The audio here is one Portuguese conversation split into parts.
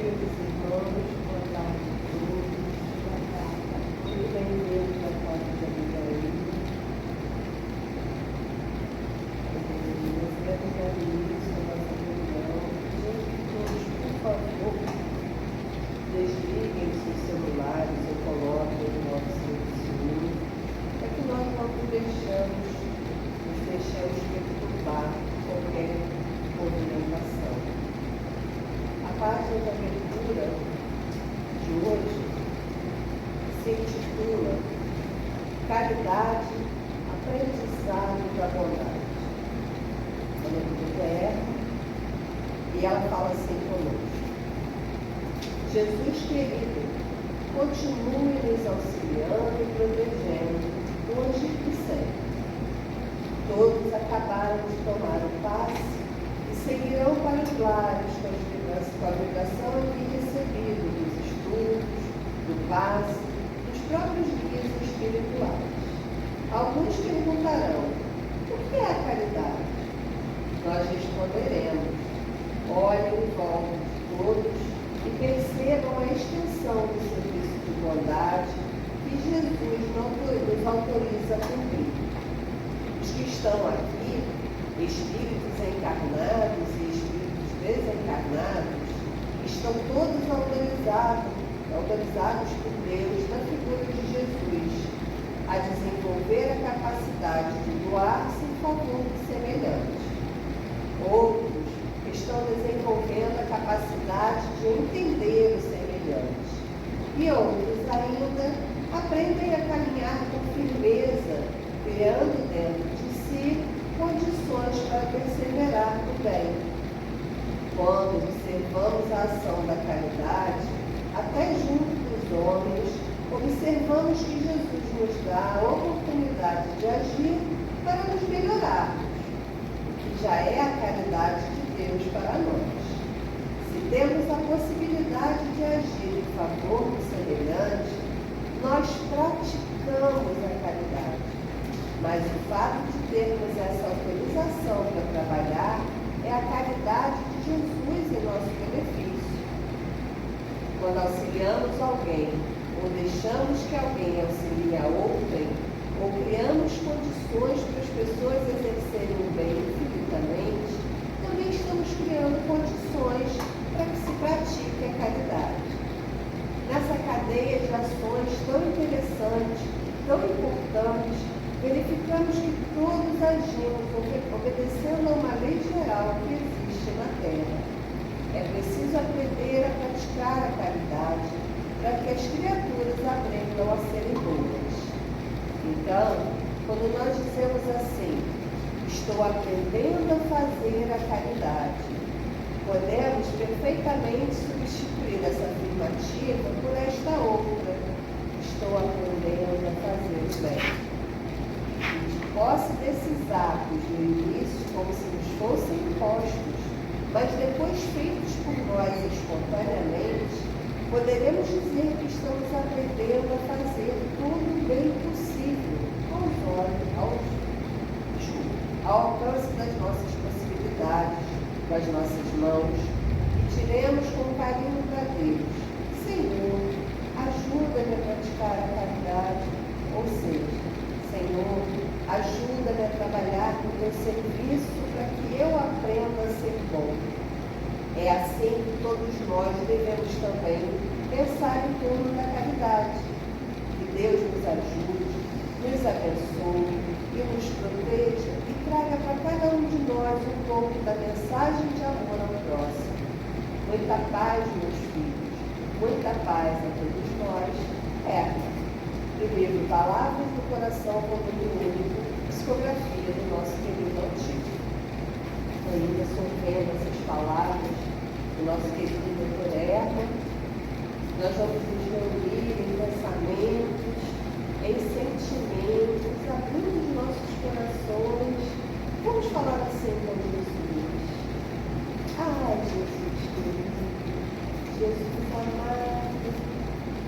meus irmãos, boa tarde a todos. Boa tarde. Muito bem-vindos à casa de Abigail. Nós queremos dar início à nossa reunião. Gente, todos, por favor, desliguem seus celulares ou coloquem o nosso silencioso, para que nós não nos deixemos perturbar qualquer movimentação. A página de abertura de hoje se intitula Caridade, Aprendizado da Bondade. A leitura é e ela fala assim conosco: Jesus querido, continue nos auxiliando e protegendo hoje e sempre. Todos acabaram de tomar o passe e seguirão para os lares com a vibração aqui recebida dos estudos, do passe, dos próprios guias espirituais. Alguns perguntarão: o que é a caridade? Nós responderemos: olhem em volta de todos e percebam a extensão do serviço de bondade que Jesus nos autoriza a cumprir. Os que estão aqui, espíritos encarnados e espíritos desencarnados, estão todos autorizados por Deus, na figura de Jesus, a desenvolver a capacidade de doar-se em favor de semelhantes. Outros estão desenvolvendo a capacidade de entender o semelhante. E outros ainda aprendem a caminhar com firmeza, criando dentro de si condições para perseverar no bem. Quando observamos a ação da caridade, até junto dos homens, observamos que Jesus nos dá a oportunidade de agir para nos melhorarmos, o que já é a caridade de Deus para nós. Se temos a possibilidade de agir em favor do semelhante, nós praticamos a caridade. Mas o fato de termos essa autorização para trabalhar é a caridade de Jesus em nosso benefício. Quando auxiliamos alguém, ou deixamos que alguém auxilie a outrem, ou criamos condições para as pessoas exercerem o bem infinitamente, também estamos criando condições para que se pratique a caridade. Nessa cadeia de ações tão interessantes, tão importantes, verificamos que todos agimos obedecendo a uma lei geral que existe na Terra. É preciso aprender a praticar a caridade para que as criaturas aprendam a serem boas. Então, quando nós dizemos assim, estou aprendendo a fazer a caridade, podemos perfeitamente substituir essa afirmativa por esta outra: estou aprendendo a fazer o bem. Posse desses atos no início como se nos fossem impostos, mas depois feitos por nós espontaneamente, poderemos dizer que estamos aprendendo a fazer todo o bem possível ao alcance das nossas possibilidades, das nossas mãos, e tiremos com carinho para Deus: Senhor, ajuda-me a praticar a caridade, ou seja, Senhor, ajuda-me a trabalhar no teu serviço para que eu aprenda a ser bom. É assim que todos nós devemos também pensar em torno da caridade. Que Deus nos ajude, nos abençoe e nos proteja e traga para cada um de nós um pouco da mensagem de amor ao próximo. Muita paz, meus filhos, muita paz a todos nós. Do livro Palavras do Coração Volume Único, psicografia do nosso querido Antigo. Ainda sorvendo essas palavras do nosso querido Dr. Erma, nós vamos nos reunir em pensamentos, em sentimentos, abrindo os nossos corações. Vamos falar assim com Jesus. Ai, Jesus querido, Jesus amado,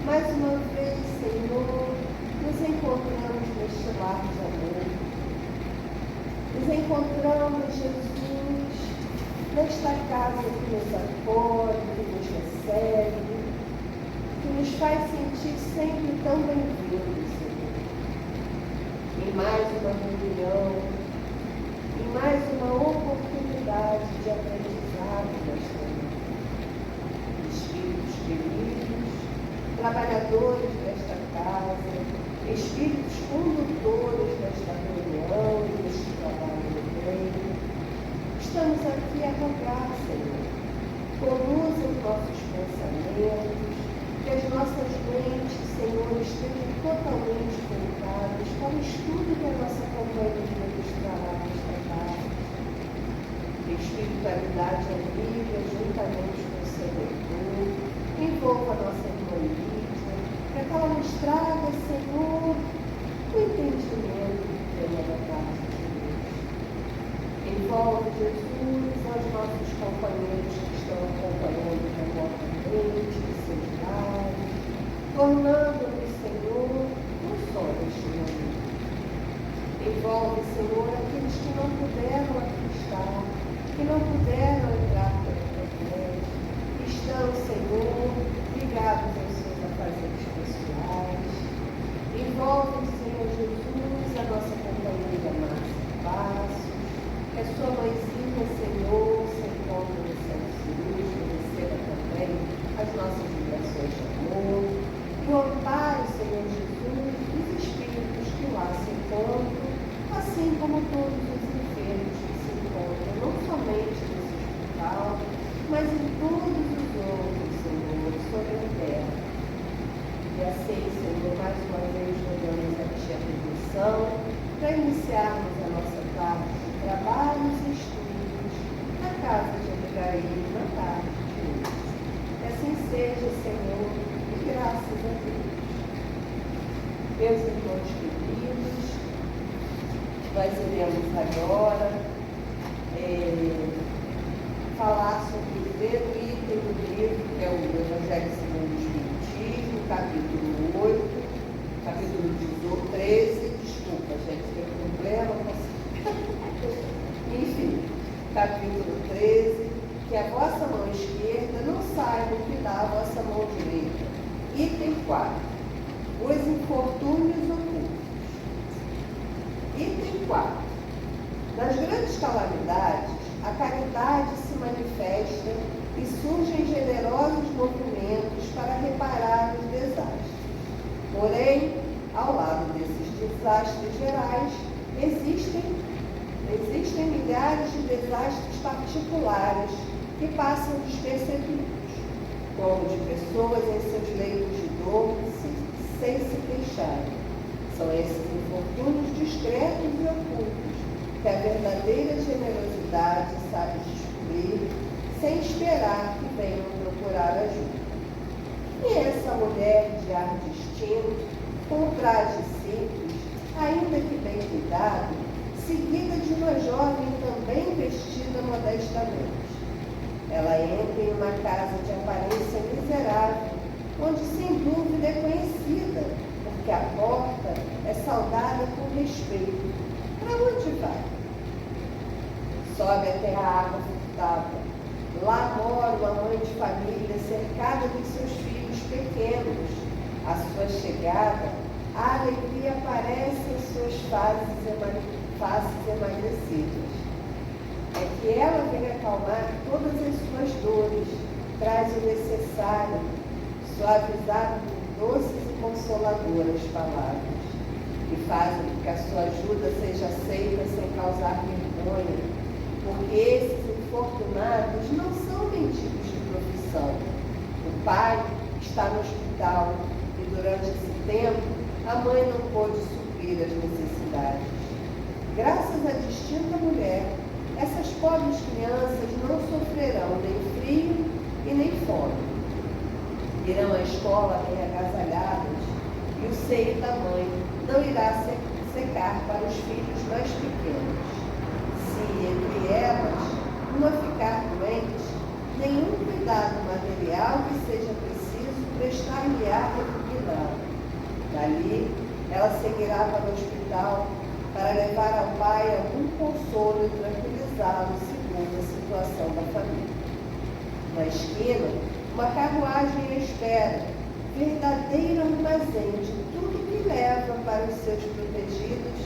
mais uma vez, Senhor, nos encontramos neste lar de amor. Nos encontramos, Jesus, nesta casa que nos acolhe, que nos recebe, que nos faz sentir sempre tão bem-vindos, Senhor. Em mais uma reunião, em mais uma oportunidade de aprendizado nesta noite. Espíritos queridos, trabalhadores desta casa, espíritos condutores desta reunião e deste trabalho do bem, estamos aqui a rogar, Senhor, conduza os nossos pensamentos, que as nossas mentes, Senhor, estejam totalmente voltadas para o estudo que a nossa companhia nos trará nesta tarde. Que a espiritualidade amiga, juntamente com o seu doutor, envolva a nossa irmã Lídia, para que ela nos traga, Senhor, o entendimento do tema da tarde de hoje. Envolve, Jesus, aos nossos companheiros que estão acompanhando remotamente de seus lares, tornando-nos, Senhor, um só neste momento. Envolve, Senhor, aqueles que não puderam aqui estar, que não puderam entrar pela internet, que estão, Senhor, ligados aos seus afazeres pessoais. Envolve, Senhor Jesus, a nossa companheira Márcia Passos, que a sua mãezinha, Senhor, se encontra no céu cirúrgico, receba também as nossas vibrações de amor. E o amparo, Senhor Jesus, dos espíritos que lá se encontram, assim como todos os enfermos que se encontram, não somente nesse hospital, mas em todos os outros, Senhor, sobre a terra. E assim, Senhor, mais uma vez rogamos a Ti a permissão para iniciarmos a nossa tarde de trabalhos e estudos na casa de Abigail, na tarde de hoje. Que assim seja, Senhor, e graças a Deus. Meus irmãos queridos, nós iremos agora falar sobre o primeiro item do livro, que é o Evangelho segundo o Espiritismo, capítulo 8, capítulo 13, desculpa, gente, tem problema com enfim, capítulo 13, que a vossa mão esquerda não saiba o que dá a vossa mão direita. Item 4, os infortúnios ocultos. Item 4, nas grandes calamidades, a caridade se manifesta e surgem generosos movimentos para reparar os desastres. Porém, ao lado desses desastres gerais, existem milhares de desastres particulares que passam despercebidos, como de pessoas em seus leitos de dor sem se queixarem. São esses infortúnios discretos e ocultos que a verdadeira generosidade sabe descobrir sem esperar que venham procurar ajuda. E essa mulher de ar distinto, com um traje simples, ainda que bem cuidado, seguida de uma jovem também vestida modestamente. Ela entra em uma casa de aparência miserável, onde sem dúvida é conhecida, porque a porta é saudada com respeito. Para onde vai? Sobe até a água furtada. Lá mora uma mãe de família cercada de seus filhos pequenos. À sua chegada, a alegria aparece em suas faces emagrecidas. É que ela vem acalmar todas as suas dores, traz o necessário, suavizado por doces e consoladoras palavras, que fazem com que a sua ajuda seja aceita sem causar vergonha, porque esses infortunados não são mendigos de profissão. O pai está no hospital e durante esse tempo a mãe não pôde suprir as necessidades. Graças à distinta mulher, essas pobres crianças não sofrerão nem frio e nem fome. Irão à escola bem agasalhadas e o seio da mãe não irá secar para os filhos mais pequenos. Se entre elas uma ficar doente, nenhum cuidado material que seja preciso prestar-lhe-á repugnado. Dali, ela seguirá para o hospital para levar ao pai algum consolo e tranquilizá-lo segundo a situação. situação da família. Na esquina, uma carruagem espera, verdadeiro armazém de tudo que leva para os seus protegidos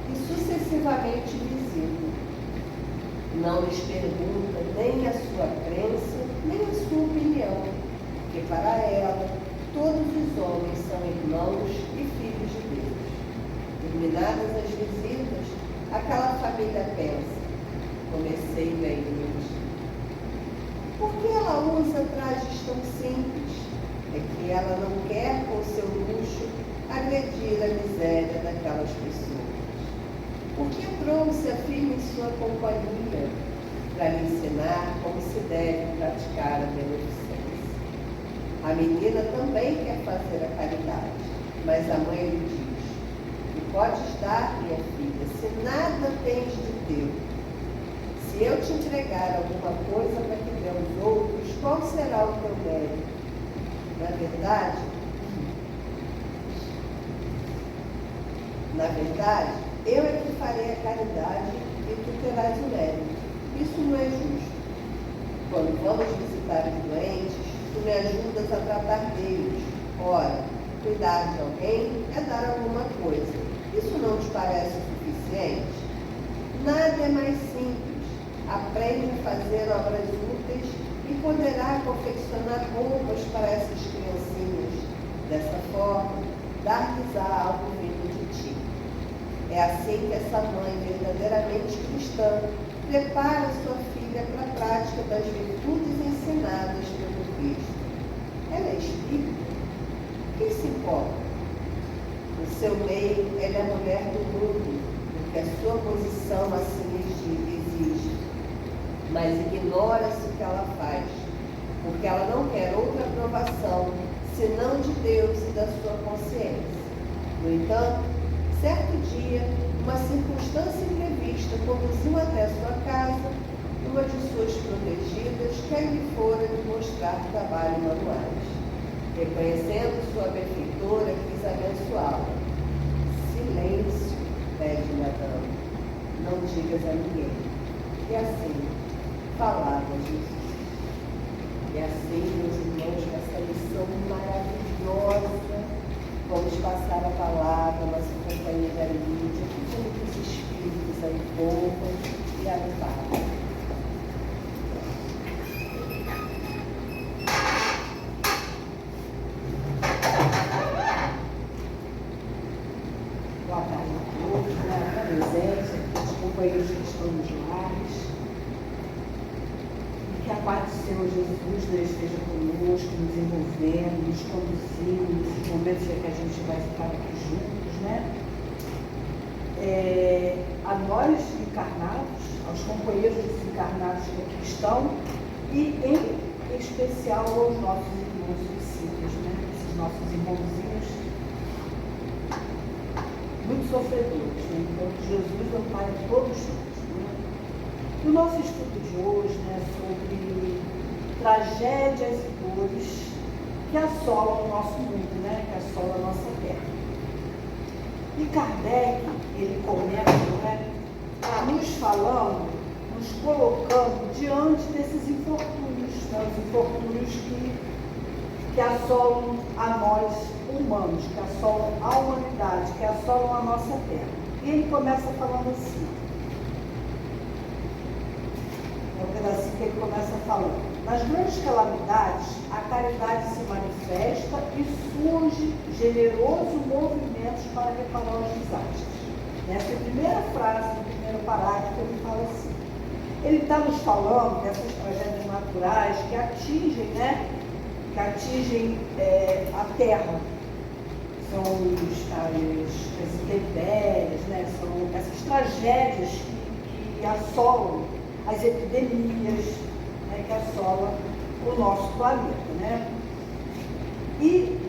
e sucessivamente visita. Não lhes pergunta nem a sua crença, nem a sua opinião, porque para ela todos os homens são irmãos e filhos de Deus. Terminadas as visitas, aquela família pensa: comecei bem hoje. Por que ela usa trajes tão simples? É que ela não quer, com seu luxo, agredir a miséria daquelas pessoas. Por que trouxe a filha em sua companhia? Para lhe ensinar como se deve praticar a beneficência. A menina também quer fazer a caridade, mas a mãe lhe diz: que podes dar, minha filha, se nada tens de teu? Se eu te entregar alguma coisa para que dê aos outros, qual será o teu mérito? Na verdade, eu é que farei a caridade e tu terás o mérito. Isso não é justo. Quando vamos visitar os doentes, tu me ajudas a tratar deles. Ora, cuidar de alguém é dar alguma coisa. Isso não te parece suficiente? Nada é mais simples. Aprende a fazer obras úteis e poderá confeccionar roupas para essas criancinhas. Dessa forma, dar-lhes-á algo vindo de ti. É assim que essa mãe verdadeiramente cristã prepara sua filha para a prática das virtudes ensinadas pelo Cristo. Ela é espírita? Quem se importa? No seu meio, ela é a mulher do mundo, porque a sua posição assim exige. Mas ignora-se o que ela faz, porque ela não quer outra aprovação, senão de Deus e da sua consciência. No entanto, certo dia, uma circunstância imprevista conduziu até sua casa uma de suas protegidas que lhe fora lhe mostrar trabalho manuais. Reconhecendo sua benfeitora, quis abençoá-la. Silêncio, pede-lhe a dama, não digas a ninguém. E assim, falava Jesus. E assim, meus irmãos, com essa lição maravilhosa, vamos passar a palavra à nossa companheira Lídia, pedindo que os espíritos a envolvam e a amparem. Boa tarde a todos, a presença, os companheiros que estão nos lares. Que a paz do Senhor Jesus esteja conosco, nos envolvendo, nos conduzindo nesses momentos em que a gente vai ficar aqui juntos, né? A nós encarnados, aos companheiros desencarnados que aqui estão e em especial aos nossos irmãos suicidas, né? Esses nossos irmãozinhos muito sofredores, né? Então que Jesus ampare todos nós. O nosso estudo de hoje, né, sobre tragédias e dores que assolam o nosso mundo, né, que assolam a nossa terra. E Kardec, ele começa, né, nos falando, nos colocando diante desses infortúnios, né, os infortúnios que assolam a nós humanos, que assolam a humanidade, que assolam a nossa terra. E ele começa falando assim. É um pedacinho que ele começa falando. Nas grandes calamidades, a caridade se manifesta e surge generoso movimentos para reparar os desastres. Nessa primeira frase, no primeiro parágrafo, ele fala assim. Ele está nos falando dessas tragédias naturais que atingem, né? Que atingem a terra. São as intempéries, né? São essas tragédias que assolam as epidemias, né, que assolam o nosso planeta, né? E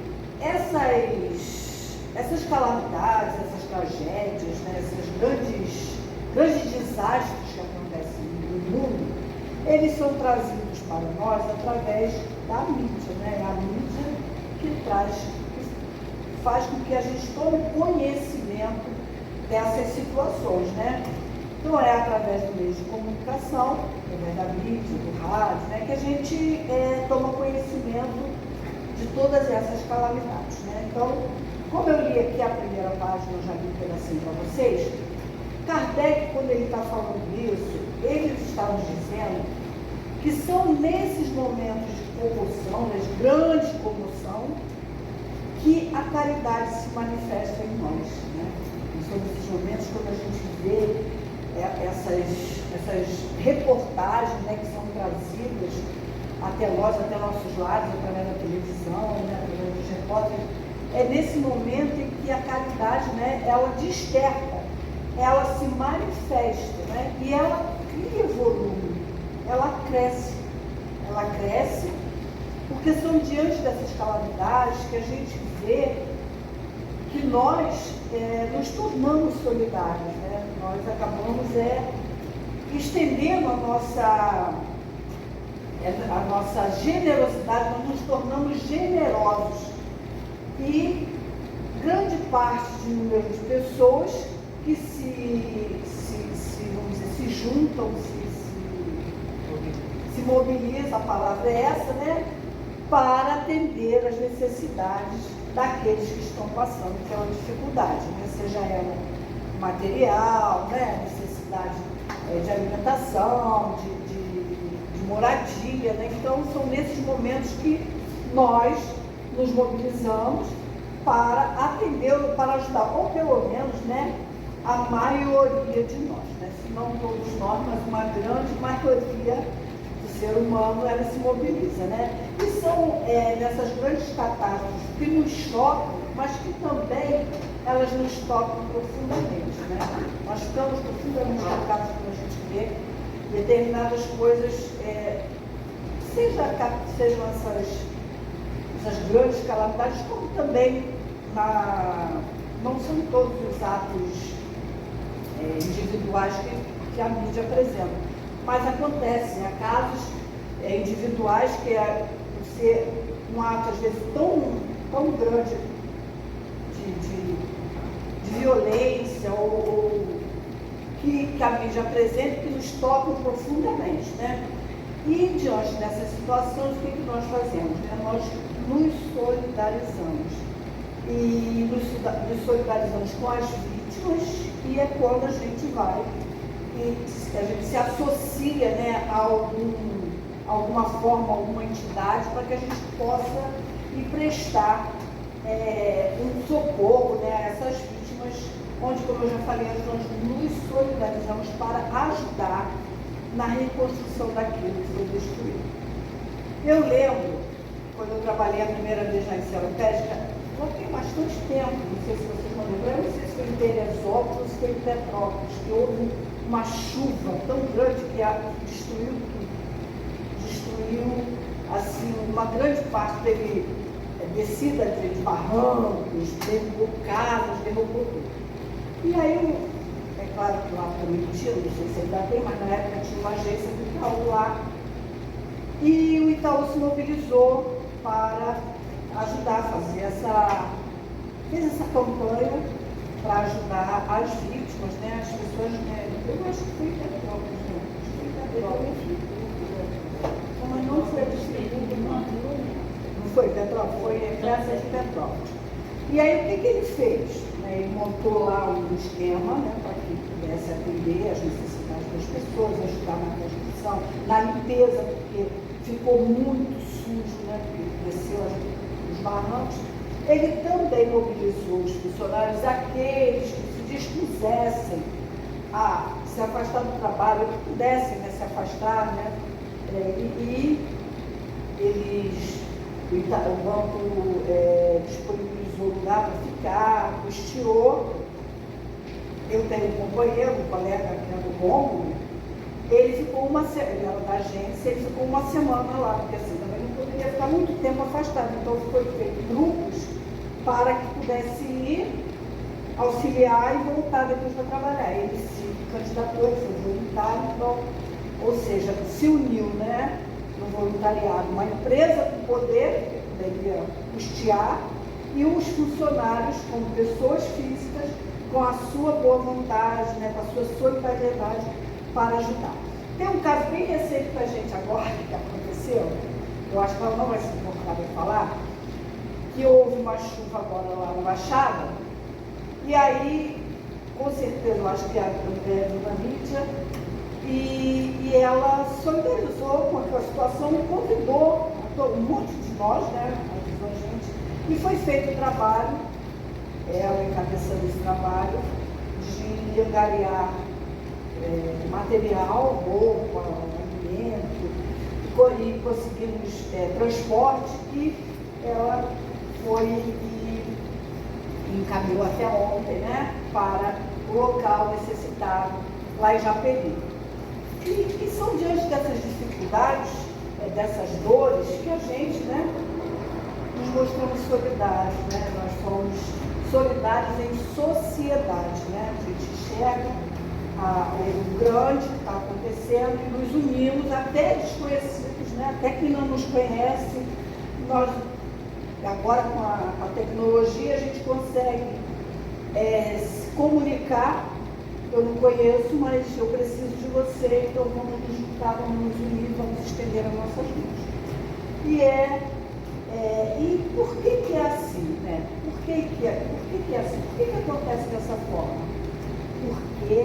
essas calamidades, essas tragédias, né, esses grandes desastres que acontecem no mundo, eles são trazidos para nós através da mídia, né? A mídia que faz com que a gente tome conhecimento dessas situações, né? Então é através do meio de comunicação, através da mídia, do rádio, né, que a gente toma conhecimento de todas essas calamidades, né? Então, como eu li aqui a primeira página, eu já li um pedacinho para vocês, Kardec, quando ele está falando isso, ele está nos dizendo que são nesses momentos de comoção, de grande comoção, que a caridade se manifesta em nós, né? E são nesses momentos quando a gente vê essas reportagens, né, que são trazidas até nós, até nossos lares, através da televisão, né, através dos repórteres, é nesse momento em que a caridade, né, ela desperta, ela se manifesta, né, e ela cria volume, ela cresce, porque são diante dessas calamidades que a gente vê que nós nos tornamos solidários, né? Nós acabamos estendendo a nossa generosidade, nós nos tornamos generosos. E grande parte de número de pessoas que vamos dizer, se juntam, se mobiliza, a palavra é essa, né? Para atender as necessidades daqueles que estão passando pela dificuldade, né? Seja ela material, né? Necessidade de alimentação, de moradia, né? Então são nesses momentos que nós nos mobilizamos para atender, para ajudar, ou pelo menos, né, a maioria de nós, né? Se não todos nós, mas uma grande maioria do ser humano, ela se mobiliza, né? E são nessas grandes catástrofes que nos chocam, mas que também elas nos tocam profundamente, né? Nós ficamos profundamente chocados quando a gente vê determinadas coisas, sejam essas grandes calamidades, como também não são todos os atos individuais que a mídia apresenta, mas acontecem, há casos individuais que ser um ato às vezes tão grande de violência ou que a mídia apresenta, que nos tocam profundamente, né? E diante dessas situações, o que nós fazemos, né? Nós nos solidarizamos e nos solidarizamos com as vítimas, e é quando a gente vai e a gente se associa, né, a alguma forma, alguma entidade, para que a gente possa ir prestar um socorro, né, a essas vítimas, onde, como eu já falei, nós nos solidarizamos para ajudar na reconstrução daquilo que foi destruído. Eu lembro, quando eu trabalhei a primeira vez na Enciclopédia, já tem bastante tempo, não sei se vocês vão lembrar, não sei se foi em Teresópolis ou se foi em Petrópolis, que houve uma chuva tão grande que destruiu tudo. Destruiu, assim, uma grande parte teve descida de barrancos, derrubou casas, derrubou tudo. E aí, é claro que lá também tinha, não sei se ainda tem, mas na época tinha uma agência do Itaú lá, e o Itaú se mobilizou para ajudar, fez essa campanha para ajudar as vítimas, né, as pessoas, né, eu acho que foi em Petrópolis, né? Acho que foi em Petrópolis. Mas não foi distribuído, não foi Petrópolis, foi Praça de Petrópolis. E aí o que ele fez? Ele montou lá um esquema, né, para que pudesse atender as necessidades das pessoas, ajudar na construção, na limpeza, porque ficou muito sujo, né, porque desceu os barrancos. Ele também mobilizou os funcionários, aqueles que se dispusessem a se afastar do trabalho, que pudessem, né, se afastar, né, o banco disponibilizou lugar para ficar, custeou. Eu tenho um companheiro, um colega que é do Rômulo, ele ficou ele era da agência, ele ficou uma semana lá, porque assim também não poderia ficar muito tempo afastado, então foi feito grupos para que pudesse ir, auxiliar e voltar depois para trabalhar. Ele se candidatou, ele foi voluntário, então, ou seja, se uniu, né, no voluntariado, uma empresa com poder, que poderia custear, e os funcionários, como pessoas físicas, com a sua boa vontade, né, com a sua solidariedade para ajudar. Tem um caso bem recente para a gente agora, que aconteceu, eu acho que ela não vai se importar em falar, que houve uma chuva agora lá na Baixada, e aí, com certeza, eu acho que é a Dona Lídia, e ela solidarizou com aquela situação e convidou um monte de nós, né, avisou a gente, e foi feito o trabalho, ela encabeçando esse trabalho, de angariar material, roupa, alimento, e conseguimos transporte, e ela foi e encaminhou até ontem, né, para o local necessitado lá em Japeri. E são diante dessas dificuldades, dessas dores, que a gente, né, nos mostramos solidários, né? Nós somos solidários em sociedade, né? A gente enxerga o grande que está acontecendo e nos unimos, até desconhecidos, né? Até quem não nos conhece. Nós, agora com a tecnologia, a gente consegue se comunicar. Eu não conheço, mas eu preciso de você, então vamos nos juntar, vamos nos unir, vamos estender as nossas mãos. E por que é assim, né? Por que é assim? Por que acontece dessa forma? Porque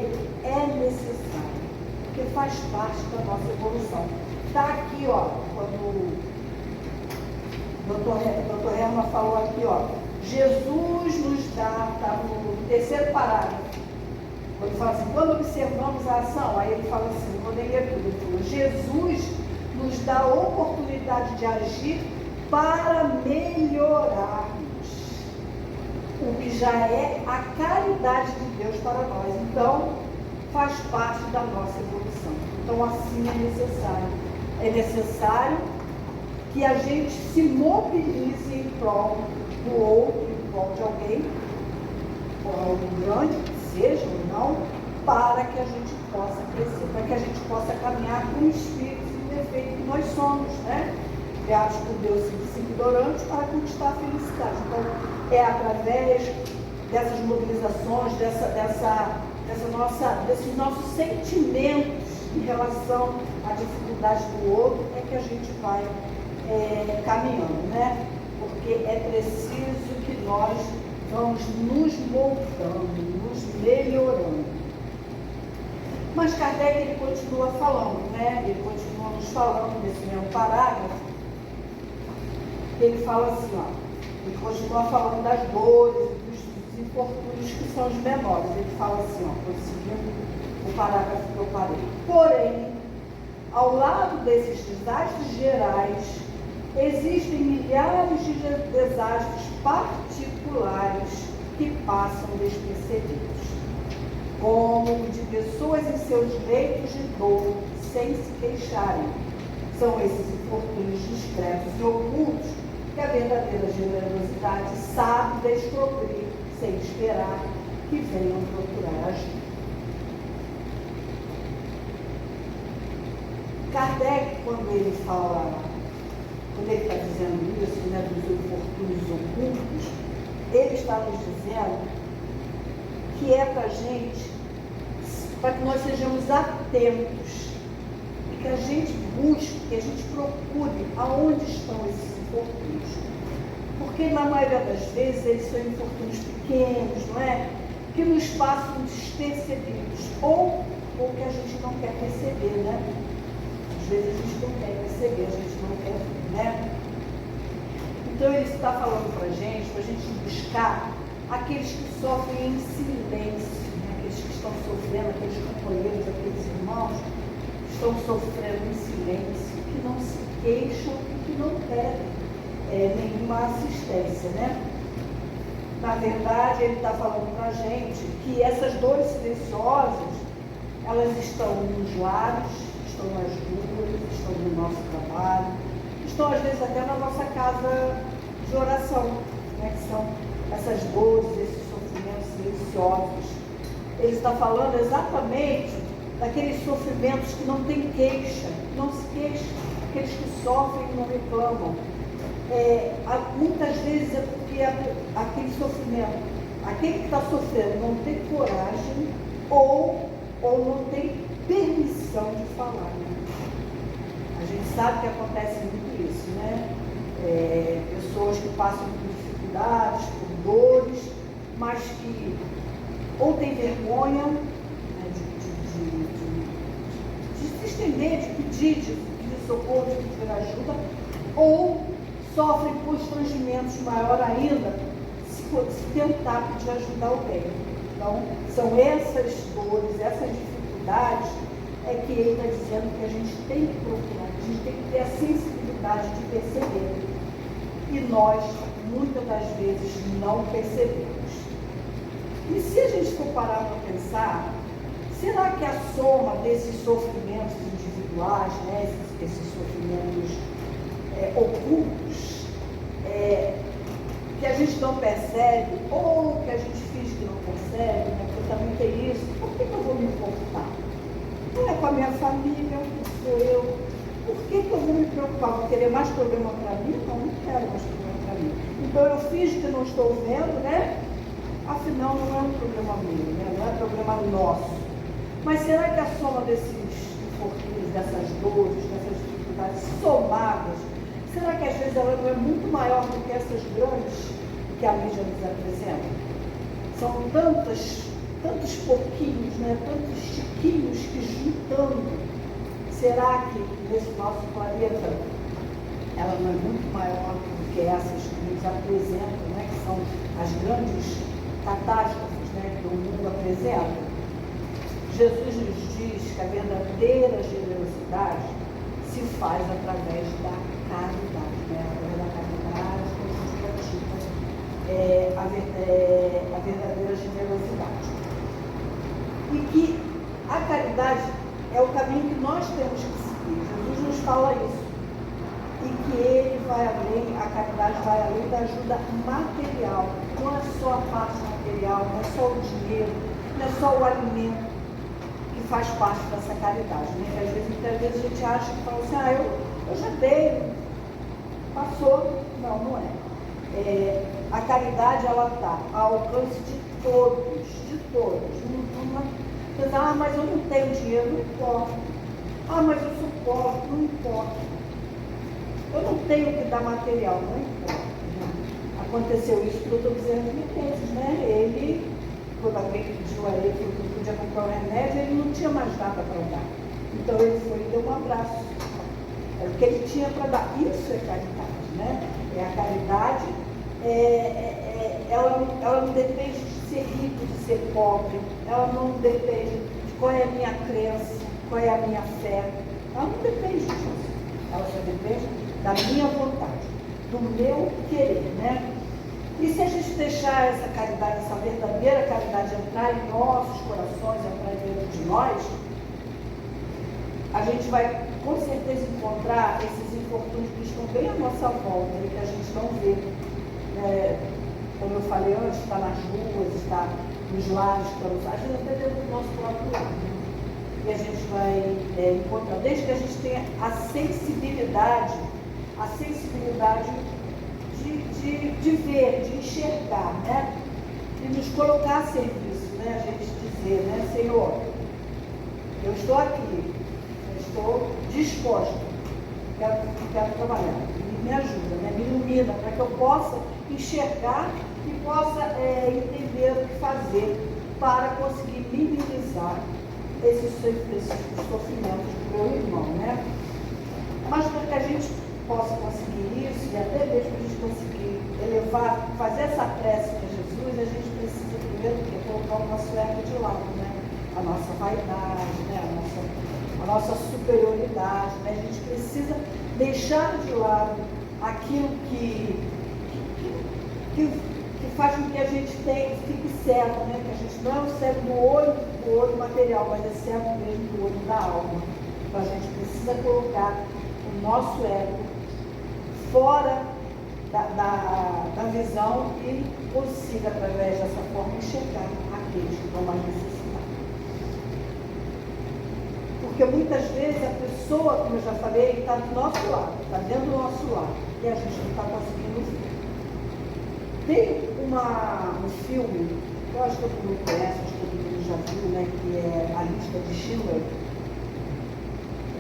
é necessário, porque faz parte da nossa evolução. Está aqui, ó, quando o Dr. Herman falou aqui, ó, Jesus nos dá, está no terceiro parágrafo, quando fala assim, quando observamos a ação, aí ele fala assim, quando ele ler tudo, ele falou, Jesus nos dá a oportunidade de agir para melhorarmos o que já é a caridade de Deus para nós. Então, faz parte da nossa evolução. Então, assim é necessário. É necessário que a gente se mobilize em prol do outro, em prol de alguém, ou algo grande, que seja ou não, para que a gente possa crescer, para que a gente possa caminhar com o espírito perfeito que nós somos, né? Criados por Deus e ignorantes para conquistar a felicidade. Então, é através dessas mobilizações, desses nossos sentimentos em relação à dificuldade do outro, é que a gente vai caminhando, né? Porque é preciso que nós vamos nos moldando, nos melhorando. Mas Kardec, ele continua falando, né? Ele continua nos falando nesse mesmo parágrafo. Ele fala assim, ó, ele continua falando das dores, dos infortúnios que são os menores. Ele fala assim, ó, prosseguindo o parágrafo que eu parei. Porém, ao lado desses desastres gerais, existem milhares de desastres particulares que passam despercebidos, como o de pessoas em seus leitos de dor, sem se queixarem. São esses infortúnios discretos e ocultos que a verdadeira generosidade sabe descobrir, sem esperar que venham procurar ajuda. Kardec, quando ele está dizendo isso, né, dos infortúnios ocultos, ele está nos dizendo que é para a gente, para que nós sejamos atentos e que a gente busque, que a gente procure aonde estão esses infortúnios. Porque na maioria das vezes eles são infortúnios pequenos, não é? Que nos passam despercebidos ou que a gente não quer perceber, né? Às vezes a gente não quer perceber, a gente não quer, né? Então ele está falando para a gente buscar aqueles que sofrem em silêncio, né? Aqueles que estão sofrendo, aqueles companheiros, aqueles irmãos que estão sofrendo em silêncio, que não se queixam e que não pedem nenhuma assistência, né? Na verdade, ele está falando para a gente que essas dores silenciosas, elas estão nos lares, estão nas ruas, estão no nosso trabalho, estão às vezes até na nossa casa de oração, né? Que são essas dores, esses sofrimentos silenciosos. Ele está falando exatamente daqueles sofrimentos que não tem queixa, não se queixam, aqueles que sofrem e não reclamam. Muitas vezes é porque aquele sofrimento aquele que está sofrendo não tem coragem ou não tem permissão de falar. Né? A gente sabe que acontece muito isso, né? Pessoas que passam por dificuldades, por dores, mas que ou tem vergonha, né, de se estender, de pedir socorro, de pedir ajuda, ou sofrem constrangimentos maior ainda se tentar pedir ajuda a alguém. Então, são essas dores, essas dificuldades que ele está dizendo que a gente tem que procurar, a gente tem que ter a sensibilidade de perceber. E nós, muitas das vezes, não percebemos. E se a gente for parar para pensar, será que a soma desses sofrimentos individuais, né, esses sofrimentos ocultos, que a gente não percebe, ou que a gente finge que não percebe, né, porque também tem isso, por que eu vou me importar? Não é com a minha família, sou eu. Por que eu vou me preocupar? Vou querer mais problema para mim? Não quero mais problema para mim. Então eu finjo que não estou vendo, né? Afinal, não é um problema meu, né? Não é problema nosso. Mas será que a soma desses infortúnios, dessas dores, dessas dificuldades somadas, será que às vezes ela não é muito maior do que essas grandes que a mídia nos apresenta? São tantos pouquinhos, né? Tantos chiquinhos que juntando, será que nesse nosso planeta ela não é muito maior do que essas que nos apresentam, né? Que são as grandes catástrofes, né, que o mundo apresenta? Jesus nos diz que a verdadeira generosidade se faz através da caridade, né? Através da caridade que a gente pratica a verdadeira generosidade. E que a caridade é o caminho que nós temos que seguir. Jesus nos fala isso. E que ele vai além, a caridade vai além da ajuda material. Não é só a parte material, não é só o dinheiro, não é só o alimento que faz parte dessa caridade. Né? Muitas vezes a gente acha que fala assim, eu já dei, passou. Não, não é. A caridade, ela está ao alcance de todos, de todos. Você diz, mas eu não tenho dinheiro, não importa. Mas eu sou pobre, não importa. Eu não tenho que dar material, não importa. Aconteceu isso que eu estou dizendo de vezes, né? Ele, quando alguém pediu a ele que ele podia comprar um remédio, ele não tinha mais nada para dar. Então ele foi e deu um abraço. É o que ele tinha para dar. Isso é caridade, né? A caridade, ela não depende de ser rico, de ser pobre. Ela não depende de qual é a minha crença, qual é a minha fé. Ela não depende disso. Ela só depende da minha vontade, do meu querer, né? E se a gente deixar essa caridade, essa verdadeira caridade entrar em nossos corações, entrar dentro de nós, a gente vai com certeza encontrar esses infortúnios que estão bem à nossa volta e que a gente não vê. Como eu falei antes, está nas ruas, está nos lares, às vezes até dentro do nosso próprio lar. Né? E a gente vai encontrar, desde que a gente tenha a sensibilidade de ver, de enxergar, né? E nos colocar a serviço, né? A gente dizer, né? Senhor, eu estou aqui, eu estou disposta, quero trabalhar, me ajuda, né? Me ilumina, para que eu possa enxergar e possa entender o que fazer para conseguir minimizar esses sofrimentos do meu irmão, né? Mas para que a gente possa conseguir isso, e até mesmo a gente conseguir elevar, fazer essa prece para Jesus, a gente precisa primeiro colocar o nosso ego de lado, né? A nossa vaidade, né? A nossa superioridade, né? A gente precisa deixar de lado aquilo que faz com que a gente fique cego, né? Que a gente não é cego do olho material, mas é cego mesmo do olho da alma. Então a gente precisa colocar o nosso ego fora da visão e consiga, através dessa forma, enxergar aqueles que estão mais necessitados. Porque muitas vezes a pessoa, como eu já falei, está do nosso lado, está dentro do nosso lado, e a gente não está conseguindo ver. Tem um filme, eu acho que todo mundo conhece, acho que todo mundo já viu, né, que é A Lista de Schindler.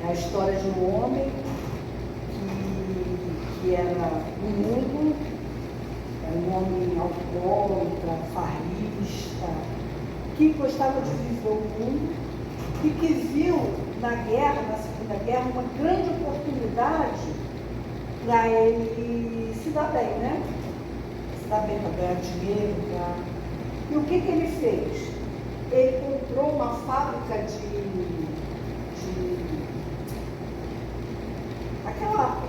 É a história de um homem que era mudo, era um homem alcoólatra, farrista, que gostava de viver o mundo e que viu na Segunda Guerra, uma grande oportunidade para ele se dar bem, né? Se dar bem para ganhar dinheiro. E o que ele fez? Ele comprou uma fábrica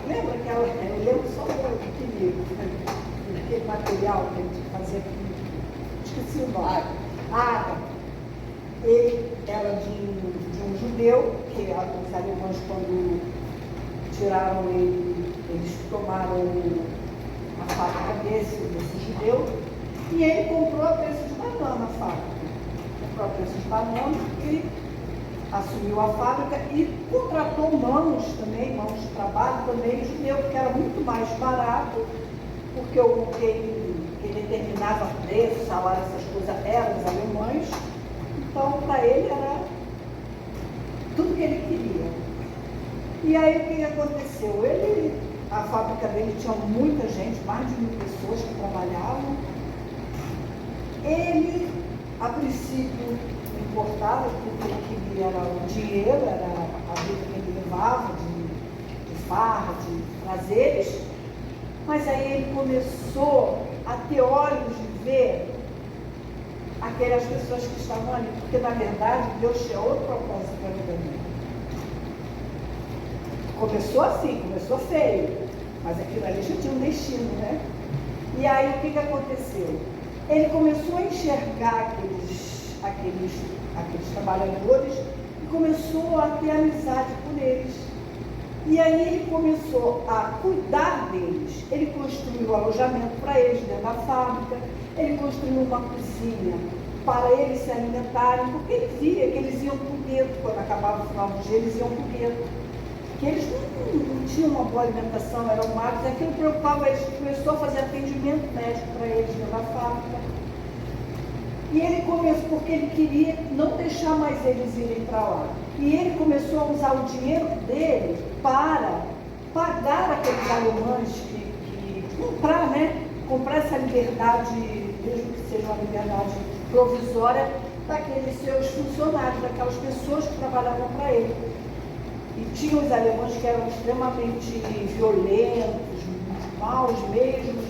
lembra aquela, eu lembro só aquele material que a gente fazia aqui, esqueci o nome. Ele era de um judeu, que os alemães, quando tiraram ele, eles tomaram a fábrica desse judeu, e ele comprou a preço de banana a fábrica. Comprou a preço de banana e assumiu a fábrica e contratou mãos de trabalho também judeu, porque era muito mais barato, porque quem determinava preço, salário, essas coisas, eram os alemães. Então, para ele era tudo que ele queria. E aí, o que aconteceu? A fábrica dele tinha muita gente, mais de 1000 pessoas que trabalhavam. Ele, a princípio, importava, porque ele queria era o dinheiro, era a vida que ele levava, de farra, de prazeres. Mas aí ele começou a ter olhos de ver aquelas pessoas que estavam ali, porque na verdade Deus tinha outro propósito para a vida dele. Começou assim, começou feio, mas aquilo ali já tinha um destino, né? E aí o que aconteceu? Ele começou a enxergar aqueles trabalhadores e começou a ter amizade por eles. E aí ele começou a cuidar deles. Ele construiu alojamento para eles dentro da fábrica, ele construiu uma cozinha para eles se alimentarem, porque ele via que eles iam para o gueto, quando acabava o final do dia, eles iam para o gueto. Que eles não tinham uma boa alimentação, eram magros, aquilo preocupava eles. Começou a fazer atendimento médico para eles dentro da fábrica. E ele começou, porque ele queria não deixar mais eles irem para lá. E ele começou a usar o dinheiro dele para pagar aqueles alemães que comprar, né? Comprar essa liberdade, mesmo que seja uma liberdade provisória, daqueles seus funcionários, daquelas pessoas que trabalhavam para ele. E tinha os alemães que eram extremamente violentos, maus mesmo,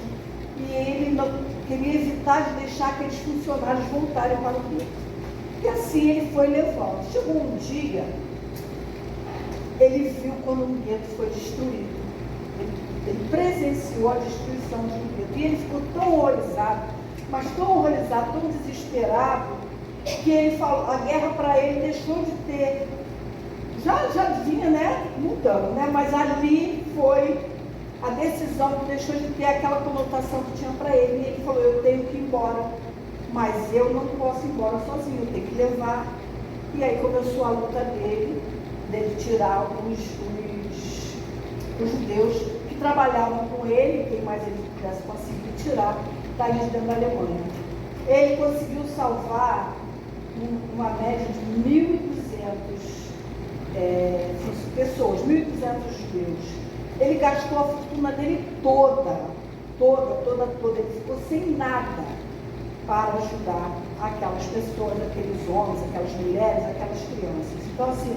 e ele não queria evitar de deixar aqueles funcionários voltarem para o gueto. E assim ele foi levando. Chegou um dia, ele viu quando o gueto foi destruído. Ele presenciou a destruição de um gueto. E ele ficou tão horrorizado, mas tão horrorizado, tão desesperado, que ele falou, a guerra para ele deixou de ter, já vinha, né, mudando, né, mas ali foi a decisão que deixou de ter aquela conotação que tinha para ele. E ele falou, eu tenho que ir embora, mas eu não posso ir embora sozinho, eu tenho que levar. E aí começou a luta dele tirar os judeus que trabalhavam com ele, quem mais ele pudesse conseguir tirar dali de dentro da Alemanha. Ele conseguiu salvar uma média de 1.200 pessoas, 1.200 judeus. Ele gastou a fortuna dele toda. Ele ficou sem nada para ajudar aquelas pessoas, aqueles homens, aquelas mulheres, aquelas crianças. Então, assim,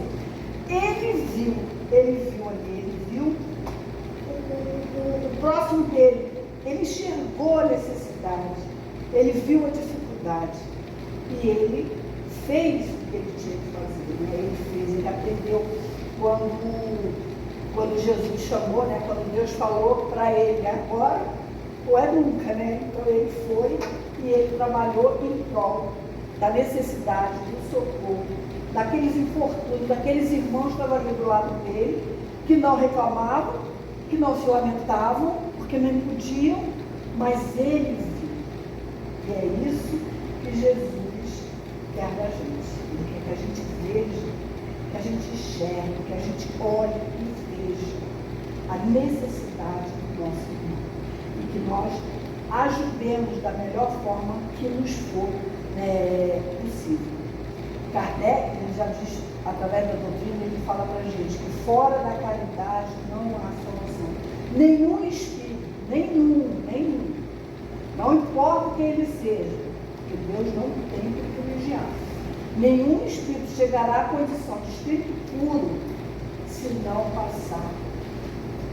ele viu o próximo dele, ele enxergou a necessidade, ele viu a dificuldade e ele fez o que ele tinha que fazer, né? Ele aprendeu quando Jesus chamou, né? Quando Deus falou para ele, agora ou é nunca, né? Então ele foi e ele trabalhou em prol da necessidade, do socorro, daqueles infortúnios, daqueles irmãos que estavam ali do lado dele, que não reclamavam, que não se lamentavam, porque nem podiam, mas ele viu. E é isso que Jesus quer da gente. Ele quer que a gente veja, que a gente enxergue, que a gente olhe e veja a necessidade do nosso irmão. E que nós ajudemos da melhor forma que nos for possível. Kardec, ele já diz, através da doutrina, ele fala para a gente que fora da caridade não há solução. Nenhum espírito, nenhum, não importa quem ele seja, porque Deus não tem que privilegiar. Nenhum espírito chegará à condição de espírito puro se não passar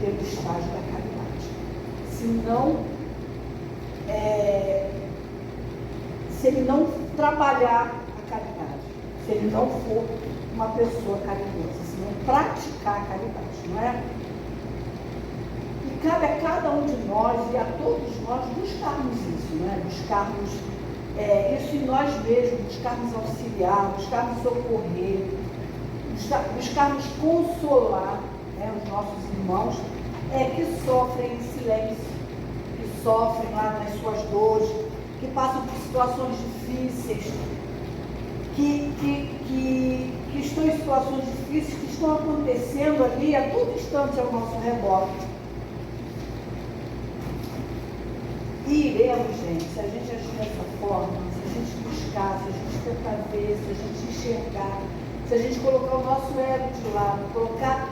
pelo estágio da caridade. Se ele não trabalhar a caridade, se ele não for uma pessoa caridosa, se não praticar a caridade, não é? E cabe a cada um de nós e a todos nós buscarmos isso, não é? Buscarmos isso em nós mesmos, buscarmos auxiliar, buscarmos socorrer, buscarmos consolar, né, os nossos irmãos que sofrem em silêncio, que sofrem lá nas suas dores, que passam por situações difíceis, que estão em situações difíceis, que estão acontecendo ali a todo instante ao nosso redor. E iremos, gente, se a gente agir dessa forma, se a gente buscar, se a gente tentar ver, se a gente enxergar, se a gente colocar o nosso ego de lado, colocar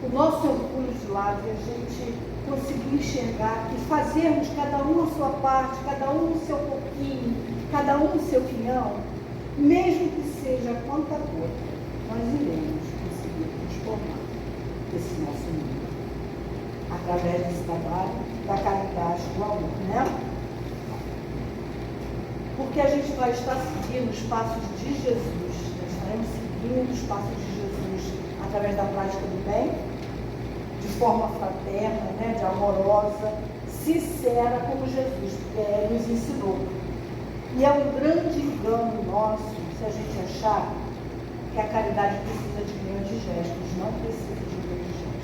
o nosso orgulho de lado e a gente conseguir enxergar e fazermos cada um a sua parte, cada um o seu pouquinho, cada um o seu quinhão, mesmo que seja conta gota, nós iremos conseguir transformar esse nosso mundo através desse trabalho da caridade, do amor, né? Porque a gente vai estar seguindo os passos de Jesus, nós estaremos seguindo os passos de Jesus através da prática do bem, de forma fraterna, né, de amorosa, sincera, como Jesus nos ensinou. E é um grande engano nosso se a gente achar que a caridade precisa de grandes gestos, não precisa de grandes gestos.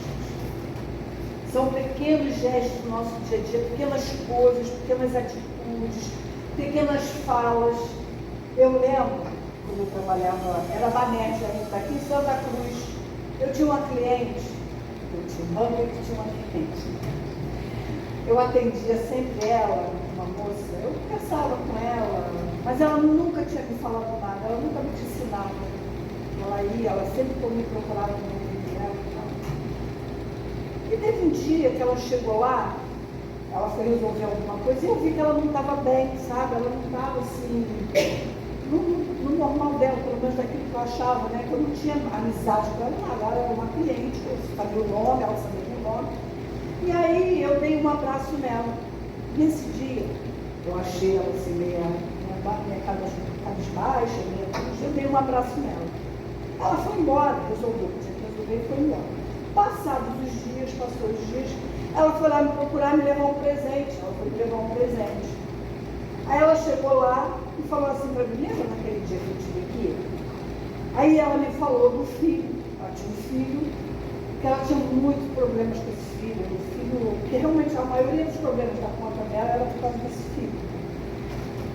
São pequenos gestos do nosso dia a dia, pequenas coisas, pequenas atitudes, pequenas falas. Eu lembro, quando eu trabalhava, era Banete ainda, aqui em Santa Cruz, eu tinha uma cliente, eu tinha um banco que tinha uma cliente. Eu atendia sempre ela, uma moça, eu conversava com ela, mas ela nunca tinha me falado nada, ela nunca me ensinava. Ela ia, ela sempre me procurava no ouvido dela e tal. E teve um dia que ela chegou lá, ela foi resolver alguma coisa e eu vi que ela não estava bem, sabe? Ela não estava assim, no normal dela, pelo menos daquilo que eu achava, né? Que eu não tinha amizade com ela, agora era uma cliente, eu sabia o nome, ela sabia o nome. E aí eu dei um abraço nela. Nesse dia, eu achei ela assim, meia cabisbaixa, eu dei um abraço nela. Ela foi embora, resolveu o que tinha que resolver e foi embora. Passados os dias, passou os dias, ela foi lá me procurar, me levar um presente. Ela foi me levar um presente. Aí ela chegou lá e falou assim para mim, lembra naquele dia que eu estive aqui? Aí ela me falou do filho. Ela tinha um filho, que ela tinha muitos problemas com esse filho. O filho, que realmente a maioria dos problemas da conta dela era por causa desse filho.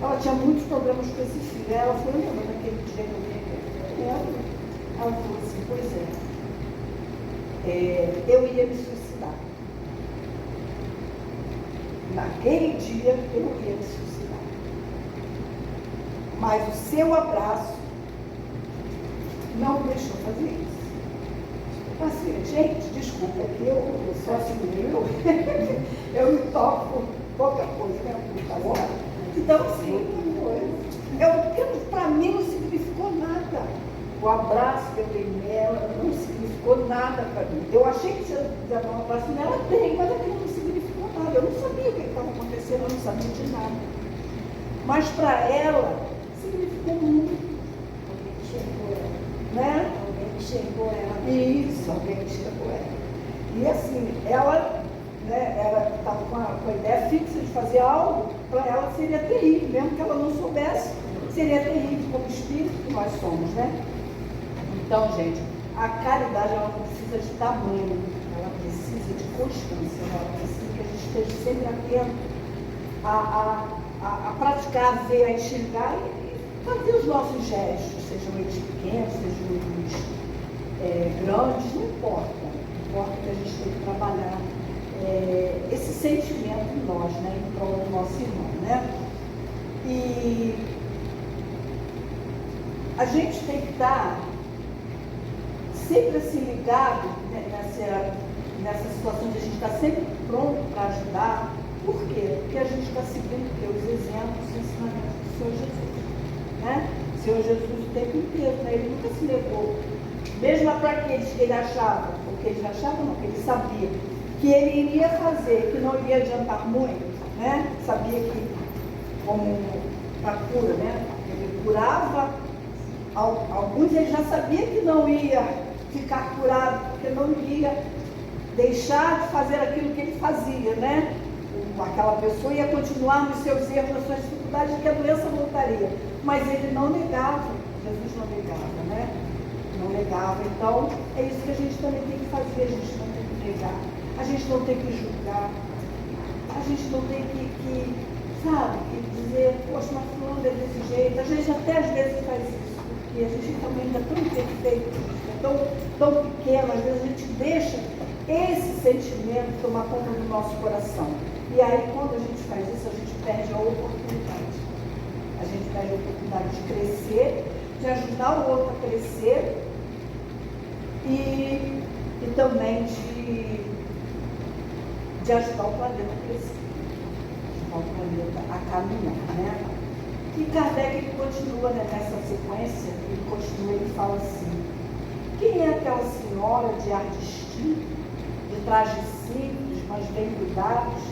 Ela tinha muitos problemas com esse filho. Aí ela falou, lembra naquele dia que eu vim aqui? Ela falou assim, pois eu ia me suicidar. Naquele dia eu ia me suicidar. Mas o seu abraço não me deixou fazer isso. Assim, gente, desculpa, é que eu sou assim, eu me toco por pouca coisa, né? Então, assim, para mim não significou nada. O abraço que eu dei nela não significou nada para mim. Eu achei que se eu dar um abraço nela, dei, mas aquilo não significou nada. Eu não sabia o que estava acontecendo, eu não sabia de nada. Mas para ela, significou muito. Alguém enxergou ela. Né? Alguém enxergou ela. Isso, alguém enxergou ela. E assim, ela estava com a ideia fixa de fazer algo, para ela seria terrível, mesmo que ela não soubesse, seria terrível como espírito que nós somos, né? Então, gente, a caridade ela não precisa de tamanho, ela precisa de constância, ela precisa que a gente esteja sempre atento a praticar, a ver, a enxergar e fazer os nossos gestos, sejam eles pequenos, sejam eles grandes, não importa. Importa que a gente tem que trabalhar esse sentimento em nós, né, em prol do nosso nosso irmão, né? E a gente tem que estar sempre assim ligado, né, nessa situação de a gente estar sempre pronto para ajudar. Por quê? Porque a gente está seguindo os exemplos e ensinamentos do Senhor Jesus, né? O Senhor Jesus o tempo inteiro, né? Ele nunca se negou. Mesmo para aqueles que ele achava, ou que ele achava não, que ele sabia, que ele iria fazer, que não iria adiantar muito, né? Sabia que, como a cura, né? Ele curava, alguns ele já sabia que não ia ficar curado, porque não iria deixar de fazer aquilo que ele fazia, né? Aquela pessoa ia continuar nos seus erros, nas suas dificuldades, que a doença voltaria. Mas ele não negava, Jesus não negava, né? Não negava. Então, é isso que a gente também tem que fazer, a gente não tem que negar, a gente não tem que julgar, a gente não tem que sabe, que dizer, poxa, mas fulano é desse jeito. A gente até às vezes faz isso, porque a gente também ainda é tão imperfeito, tão pequeno, às vezes a gente deixa esse sentimento tomar conta do nosso coração. E aí, quando a gente faz isso, a gente perde a oportunidade. A gente perde a oportunidade de crescer, de ajudar o outro a crescer e também de ajudar o planeta a crescer, ajudar o planeta a caminhar, né? E Kardec, ele continua, né, nessa sequência, ele fala assim: quem é aquela senhora de ar distinto, de trajes simples, mas bem cuidados,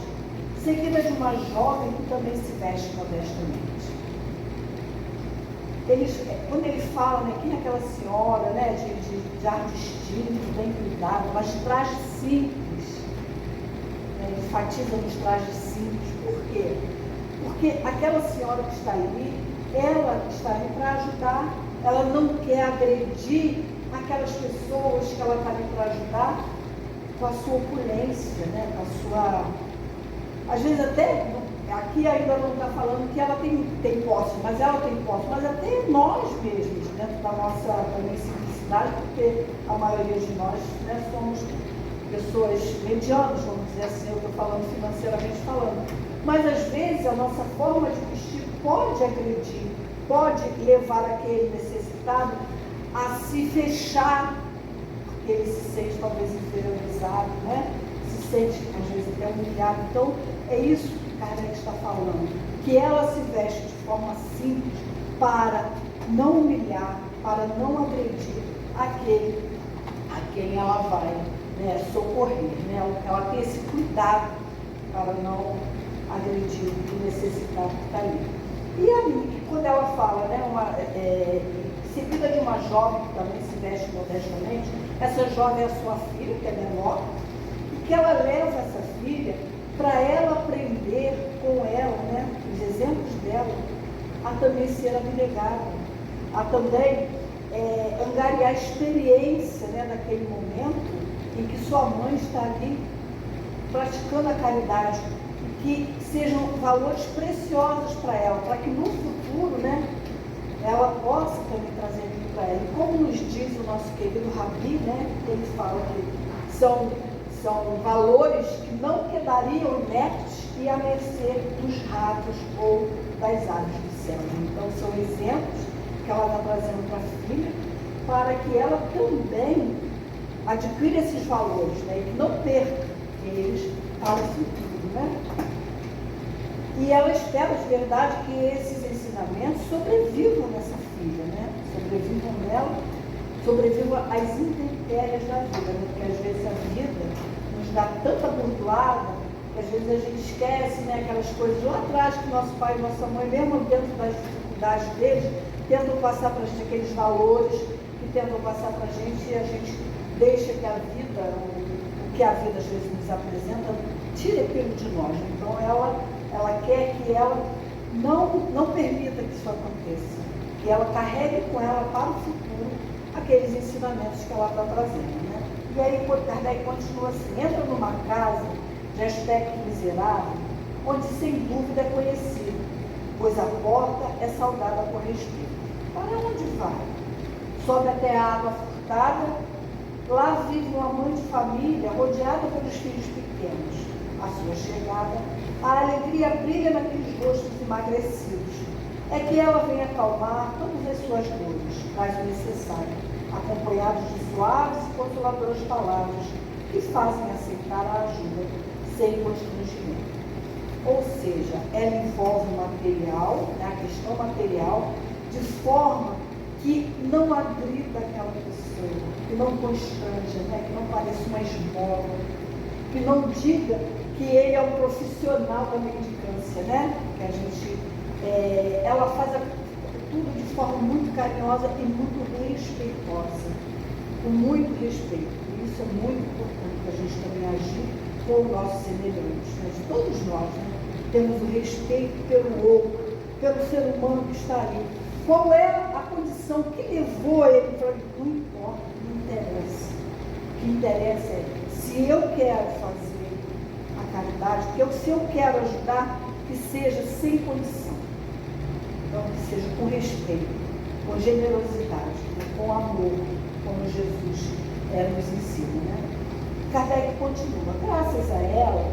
seguida de uma jovem que também se veste modestamente? Quando ele fala, né, quem é aquela senhora, né, de ar distinto, bem cuidado, mas trajes simples, né, ele enfatiza nos trajes simples. Por quê? Porque aquela senhora que está ali, ela está ali para ajudar, ela não quer agredir aquelas pessoas que ela está ali para ajudar com a sua opulência, né, com a sua... Às vezes até, aqui ainda não está falando que ela tem posse, mas ela tem posse, mas até nós mesmos, dentro da nossa também simplicidade, porque a maioria de nós, né, somos pessoas medianas, vamos dizer assim, eu estou falando financeiramente falando. Mas às vezes a nossa forma de vestir pode agredir, pode levar aquele necessitado a se fechar, porque ele se sente talvez inferiorizado, né? Se sente às vezes até humilhado. Então é isso que Kardec está falando, que ela se veste de forma simples para não humilhar, para não agredir aquele a quem ela vai, né, socorrer, né? Ela tem esse cuidado para não agredir o necessitado que está ali. E ali, quando ela fala, né, seguida de uma jovem que também se veste modestamente, essa jovem é a sua filha, que é menor, e que ela leva essa filha para ela aprender com ela, né, os exemplos dela, a também ser abnegada, a também angariar a experiência, né, daquele momento em que sua mãe está ali praticando a caridade, que sejam valores preciosos para ela, para que no futuro, né, ela possa também trazer aquilo para ela. E como nos diz o nosso querido Rabi, né, ele fala que são valores que não quedariam inertes e à mercê dos ratos ou das aves do céu. Então são exemplos que ela está trazendo para a filha, para que ela também adquira esses valores, né, e que não perca eles para o futuro, né? E ela espera de verdade que esses ensinamentos sobrevivam nessa filha, né? Sobrevivam nela, sobrevivam às intempéries da vida, né? Porque às vezes a vida nos dá tanta burdoada que às vezes a gente esquece, né, aquelas coisas lá atrás que nosso pai e nossa mãe, mesmo dentro das dificuldades deles, tentam passar para a gente aqueles valores que tentam passar para a gente, e a gente deixa que a vida, o que a vida às vezes nos apresenta, tire aquilo de nós. Então ela quer que ela não permita que isso aconteça, que ela carregue com ela para o futuro aqueles ensinamentos que ela está trazendo, né? E aí Kardec continua assim: entra numa casa de aspecto miserável, onde sem dúvida é conhecido, pois a porta é saudada por respeito. Para onde vai? Sobe até a água furtada, lá vive uma mãe de família rodeada pelos filhos pequenos. a sua chegada, a alegria brilha naqueles rostos emagrecidos. É que ela vem acalmar todas as suas dores, traz o necessário, acompanhados de suaves e consoladoras palavras que fazem aceitar a ajuda sem constrangimento. Ou seja, ela envolve o material, né, a questão material, de forma que não agrida aquela pessoa, que não constranja, né, que não pareça uma esmola, que não diga que ele é um profissional da mendicância, né? Que a gente, ela faz tudo de forma muito carinhosa e muito respeitosa, com muito respeito. E isso é muito importante para a gente também agir com o nosso semelhante. Mas todos nós, né, temos o respeito pelo outro, pelo ser humano que está ali. Qual é a condição que levou ele para ele? Não importa, não interessa. O que interessa é se eu quero fazer a caridade, se eu quero ajudar, que seja sem condição. Então, que seja com respeito, com generosidade, né? Com amor, como Jesus nos ensina. Né? Kardec continua, graças a ela,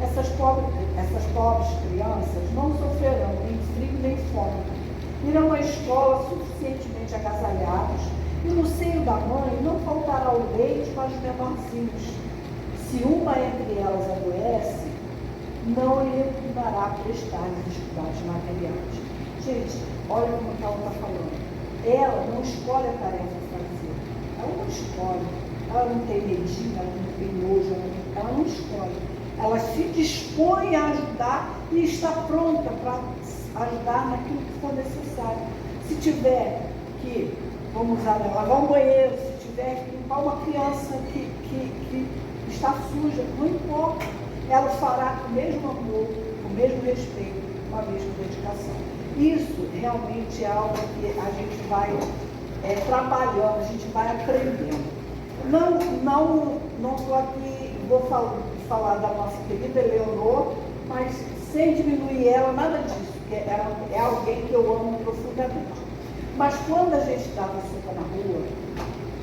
essas pobres crianças não sofrerão nem frio nem fome, irão à escola suficientemente agasalhados, e no seio da mãe não faltará o leite para os menorzinhos. Se uma entre elas adoece, não lhe dará prestar as dificuldades materiais. Gente, olha como que ela está falando. Ela não escolhe a tarefa a fazer. Ela não escolhe. Ela não tem medida, ela não tem nojo, ela não escolhe. Ela se dispõe a ajudar e está pronta para ajudar naquilo que for necessário. Se tiver que, vamos usar, lavar um banheiro, se tiver que limpar uma criança que está suja, não importa. Ela fará com o mesmo amor, com o mesmo respeito, com a mesma dedicação. Isso realmente é algo que a gente vai trabalhando, a gente vai aprendendo. Não estou aqui, vou falar da nossa querida Eleonor, mas sem diminuir ela, nada disso, porque ela é alguém que eu amo profundamente. Mas quando a gente dava sopa na rua,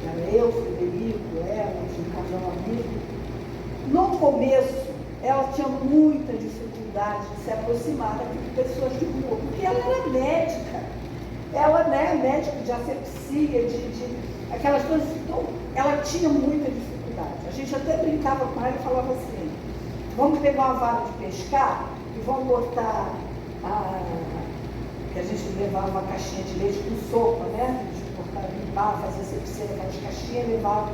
era eu, Frederico, ela, um casal amigo, no começo ela tinha muita dificuldade de se aproximar de pessoas de rua, porque ela era médica. Ela, né, médica de asepsia, de aquelas coisas, então ela tinha muita dificuldade. A gente até brincava com ela e falava assim, vamos pegar uma vara de pescar e vamos botar que a gente levava uma caixinha de leite com sopa, né? A gente cortava, limpava, fazia asepsia daquelas caixinhas, levava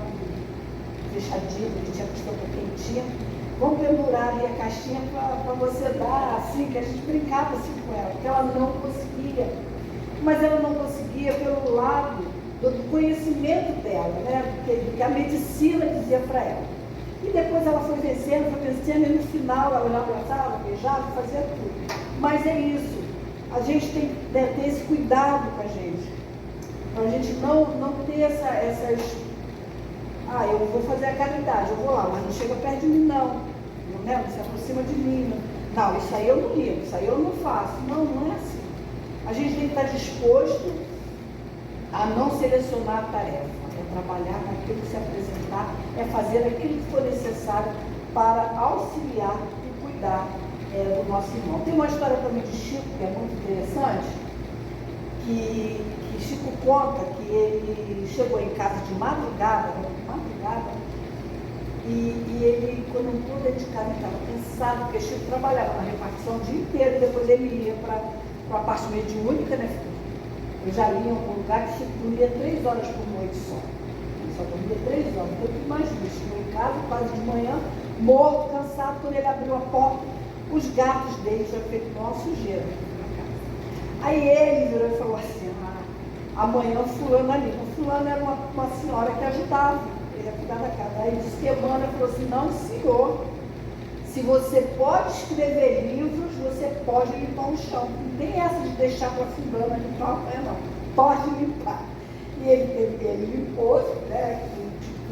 fechadinho, que tinha costuma quentinha. Vamos pendurar ali a caixinha para você dar, assim, que a gente brincava assim com ela, porque ela não conseguia. Mas ela não conseguia pelo lado do conhecimento dela, né? Do que a medicina dizia para ela. E depois ela foi vencendo, e no final ela abraçava, beijava, fazia tudo. Mas é isso, a gente tem que ter esse cuidado com a gente. Para a gente não ter essas... eu vou fazer a caridade, eu vou lá, mas não chega perto de mim não se aproxima de mim. Não, isso aí eu não ligo, isso aí eu não faço. Não é assim. A gente tem que estar disposto a não selecionar a tarefa, é trabalhar naquilo que se apresentar, é fazer aquilo que for necessário para auxiliar e cuidar do nosso irmão. Tem uma história também de Chico, que é muito interessante, que Chico conta que ele chegou em casa de madrugada, e ele, quando entrou dentro de casa, ele estava cansado, porque Chico trabalhava na repartição o dia inteiro, e depois ele ia para a parte mediúnica, né? Eu já li em algum lugar que Chico dormia 3 horas por noite só. Ele só dormia 3 horas, então que mais chegou em casa, quase de manhã, morto, cansado, quando ele abriu a porta, os gatos dele já feito uma sujeira na casa. Aí ele virou e falou assim, amanhã fulano ali. O fulano era uma senhora que ajudava ele a cuidar da casa. Aí disse que Emmanuel falou assim, não senhor, se você pode escrever livros, você pode limpar o chão. Não tem essa de deixar para fulano limpar amanhã não. Pode limpar. E ele limpou, né?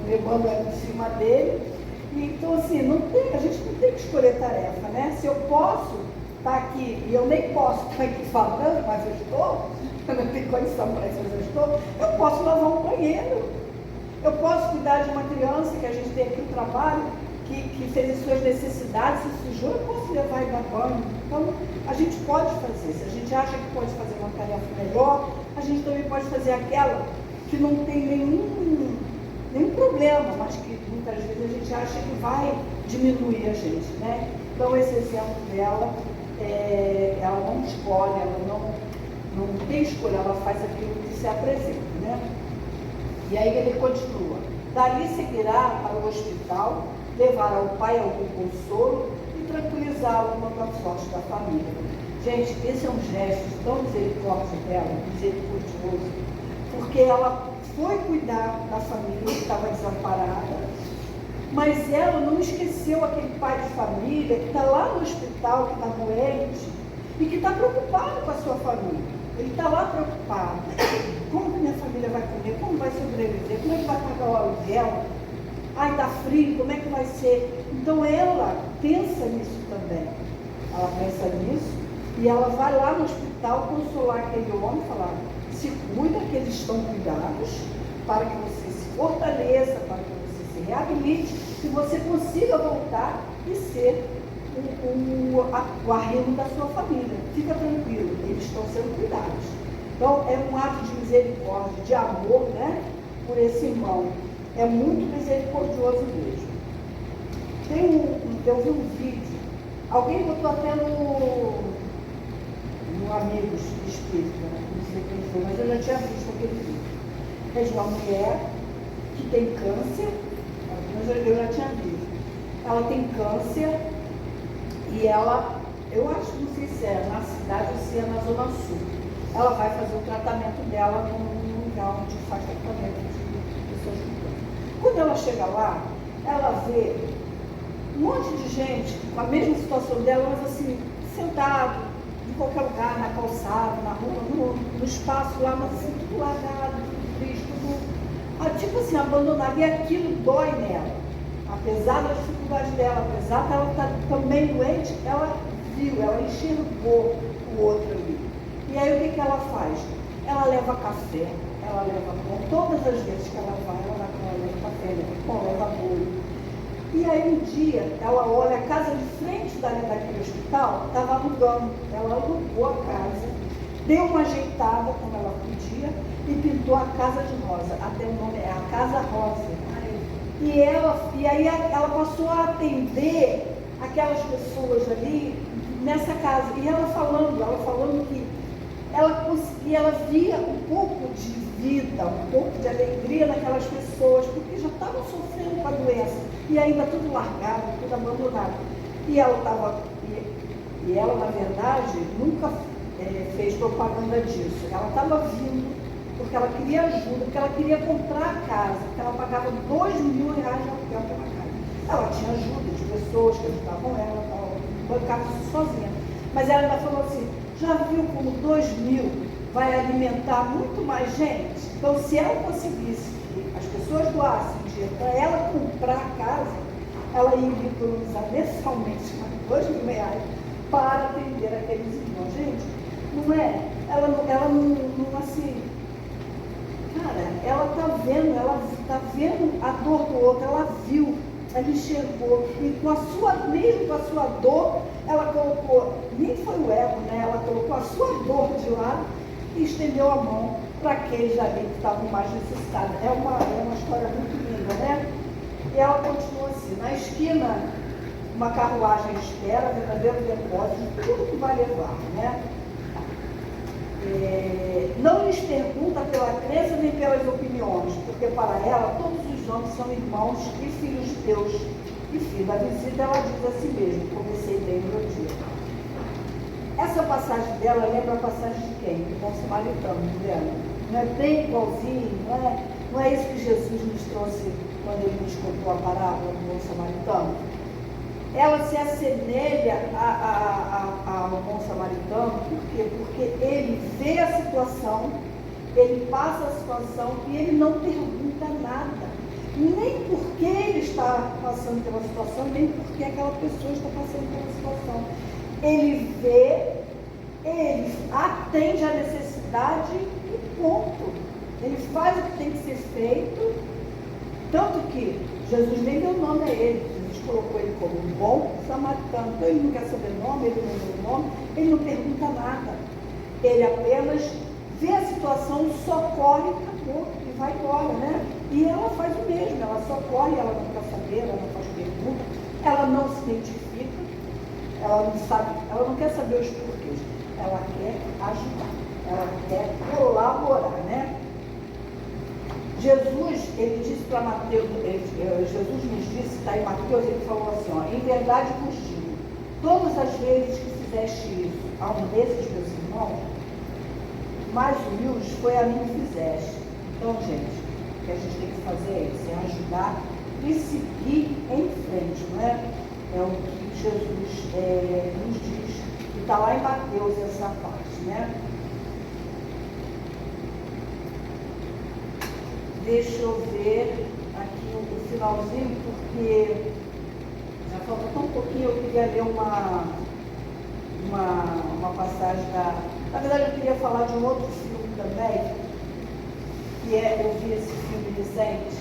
O Emmanuel em cima dele. Então, assim, a gente não tem que escolher tarefa, né? Se eu posso estar aqui, e eu nem posso estar aqui falando, mas eu não tenho condição para isso, mas eu posso lavar um banheiro, eu posso cuidar de uma criança, que a gente tem aqui no trabalho, que fez as suas necessidades, se sujou, eu posso levar e dar banho. Então, a gente pode fazer. Se a gente acha que pode fazer uma tarefa melhor, a gente também pode fazer aquela que não tem nenhum problema, mas que muitas vezes a gente acha que vai diminuir a gente, né? Então, esse exemplo dela, ela não escolhe, ela não tem escolha, ela faz aquilo que se apresenta, né? E aí ele continua. Dali seguirá para o hospital, levar ao pai algum consolo e tranquilizá-lo quanto à sorte da família. Gente, esse é um gesto tão misericórdia dela, misericordioso, porque ela foi cuidar da família que estava desamparada, mas ela não esqueceu aquele pai de família que está lá no hospital, que está doente e que está preocupado com a sua família. Ele está lá preocupado. Como que minha família vai comer? Como vai sobreviver? Como é que vai pagar o aluguel? Ai, está frio, como é que vai ser? Então ela pensa nisso também. Ela pensa nisso e ela vai lá no hospital consolar aquele homem e falar: se cuida que eles estão cuidados, para que você se fortaleça, para que você se reabilite, que você consiga voltar e ser o arrimo da sua família. Fica tranquilo, eles estão sendo cuidados. Então, é um ato de misericórdia, de amor, né, por esse irmão. É muito misericordioso mesmo. Eu vi um vídeo, alguém botou até no Amigos Espírita, né? Não sei quem foi, mas eu já tinha visto aquele vídeo. É de uma mulher que tem câncer, mas eu já tinha visto. Ela tem câncer e ela, eu acho, não sei se é na cidade ou se é na Zona Sul. Ela vai fazer o tratamento dela num lugar onde faz tratamento de pessoas com câncer. Quando ela chega lá, ela vê um monte de gente com a mesma situação dela, mas assim, sentado em qualquer lugar, na calçada, na rua, no espaço lá, mas assim, tudo largado, tudo triste, tudo, tipo assim, abandonado. E aquilo dói nela. Apesar das dificuldades dela, apesar dela estar também doente, ela viu, ela enxergou o outro ali. E aí o que ela faz? Ela leva café, ela leva pão. Todas as vezes que ela vai, ela leva café, leva pão, leva bolo. E aí um dia, ela olha, a casa de frente daquele hospital estava alugando. Ela alugou a casa, deu uma ajeitada como ela podia e pintou a casa de rosa. Até o nome é a Casa Rosa. E aí ela passou a atender aquelas pessoas ali nessa casa. E ela falando que ela via um pouco de vida, um pouco de alegria naquelas pessoas, porque já estavam sofrendo com a doença. E ainda tudo largado, tudo abandonado. E ela, na verdade, nunca fez propaganda disso. Ela estava vindo porque ela queria ajuda, porque ela queria comprar a casa, porque ela pagava R$2.000 de aluguel pela casa. Ela tinha ajuda de pessoas que ajudavam ela, bancava isso sozinha. Mas ela ainda falou assim: já viu como 2.000 vai alimentar muito mais gente? Então, se ela conseguisse que as pessoas doassem dinheiro para ela comprar a casa, ela ia economizar mensalmente mais R$2.000 para atender aqueles irmãos. Gente, não é? Ela não assim. Cara, ela está vendo a dor do outro, ela viu, ela enxergou, e mesmo com a sua dor, ela colocou, nem foi o ego, né? Ela colocou a sua dor de lado e estendeu a mão para aqueles ali que estavam mais necessitados. É uma história muito linda, né? E ela continua assim: na esquina, uma carruagem espera, verdadeiro depósito de tudo que vai levar, né? Não lhes pergunta pela crença nem pelas opiniões, porque para ela todos os homens são irmãos e filhos de Deus. E fim da visita, ela diz a si mesma: comecei bem o meu dia. Essa passagem dela lembra a passagem de quem? Do bom samaritano, não é bem igualzinho, não é isso que Jesus nos trouxe quando ele nos contou a parábola do bom samaritano? Ela se assemelha ao bom samaritano, por quê? Porque ele vê a situação, ele passa a situação e ele não pergunta nada. Nem porque ele está passando pela situação, nem porque aquela pessoa está passando pela situação. Ele vê, ele atende à necessidade e ponto. Ele faz o que tem que ser feito, tanto que Jesus nem deu nome a ele. Jesus colocou ele como um bom samaritano. Então ele não quer saber nome, ele não tem nome, ele não pergunta nada. Ele apenas vê a situação, socorre e acabou, e vai embora, né? E ela faz o mesmo, ela socorre, ela não quer saber, ela não faz pergunta, ela não se identifica, ela não sabe, ela não quer saber os porquês, ela quer ajudar, ela quer colaborar, né? Jesus, ele disse para Mateus, Jesus nos disse, está em Mateus, ele falou assim, ó, em verdade vos digo, todas as vezes que fizeste isso a um desses meus irmãos, mais humildes foi a mim que fizeste. Então, gente, o que a gente tem que fazer é isso, é ajudar e seguir em frente, não é? É o que Jesus nos diz, e está lá em Mateus essa parte, né? Deixa eu ver aqui o finalzinho, porque já falta tão pouquinho, eu queria ler uma passagem da... Na verdade, eu queria falar de um outro filme também, que eu vi esse filme recente,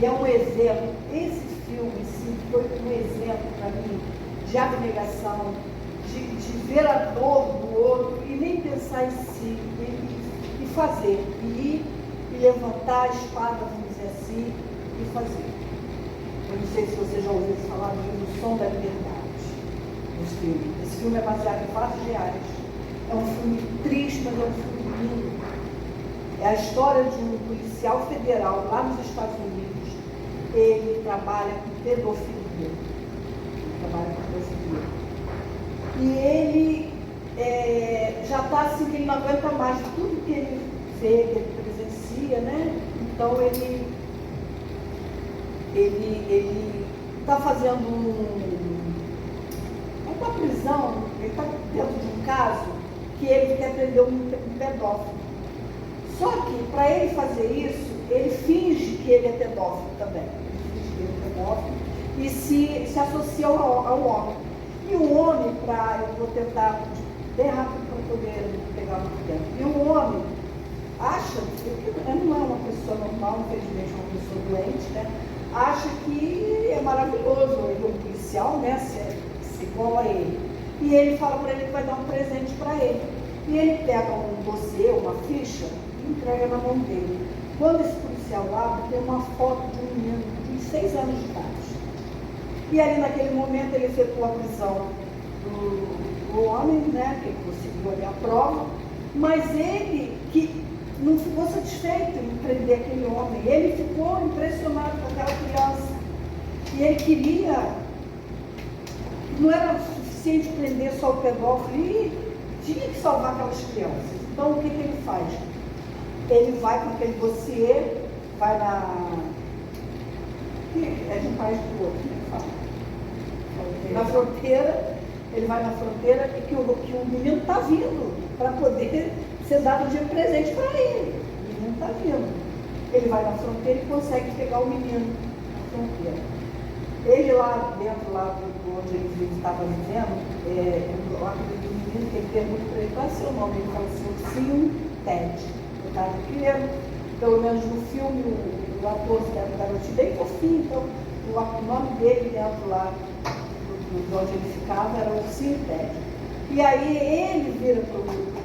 e é um exemplo, esse filme, sim, foi um exemplo para mim de abnegação, de ver a dor do outro e nem pensar em si, e fazer, e levantar a espada, vamos dizer assim, e fazer. Eu não sei se você já ouviu falar do Som da Liberdade, esse filme. Esse filme é baseado em fatos reais. É um filme triste, mas é um filme lindo. É a história de um policial federal lá nos Estados Unidos. Ele trabalha com pedofilia. E ele já está assim, que ele não aguenta mais tudo que ele vê, que ele presencia, né? Então ele está fazendo uma prisão, ele está dentro de um caso que ele quer prender um pedófilo. Só que para ele fazer isso, ele finge que ele é pedófilo também. Ele finge que ele é pedófilo e se associa ao homem. E o homem, eu vou tentar bem rápido para poder pegar muito tempo. E o homem acha, ele não é uma pessoa normal, infelizmente é uma pessoa doente, né? Acha que é maravilhoso, ele é um policial, né? Se igual a ele. E ele fala para ele que vai dar um presente para ele. E ele pega um dossiê, uma ficha, e entrega na mão dele. Quando esse policial abre, tem uma foto de um menino de 6 anos de idade. E ali naquele momento ele efetua a prisão do homem, né? Que conseguiu ali a prova, mas ele que não ficou satisfeito em prender aquele homem, ele ficou impressionado com aquela criança. E ele queria, não era suficiente prender só o pedófilo, e tinha que salvar aquelas crianças. Então o que ele faz? Ele vai com aquele dossiê, vai é de um país para o outro, né? Na fronteira, ele vai na fronteira e que o menino está vindo para poder ser dado de presente para ele. O menino está vindo. Ele vai na fronteira e consegue pegar o menino na fronteira. Ele lá dentro, lá onde ele estava vivendo, lá do menino, que ele pergunta para ele qual é o seu nome. Ele fala assim, Sim Ted. Eu estava querendo, pelo menos no filme, o ator que era um garotinho bem fofinho, então o nome dele dentro lá, de onde ele ficava, era o Sim Ted. E aí ele vira para o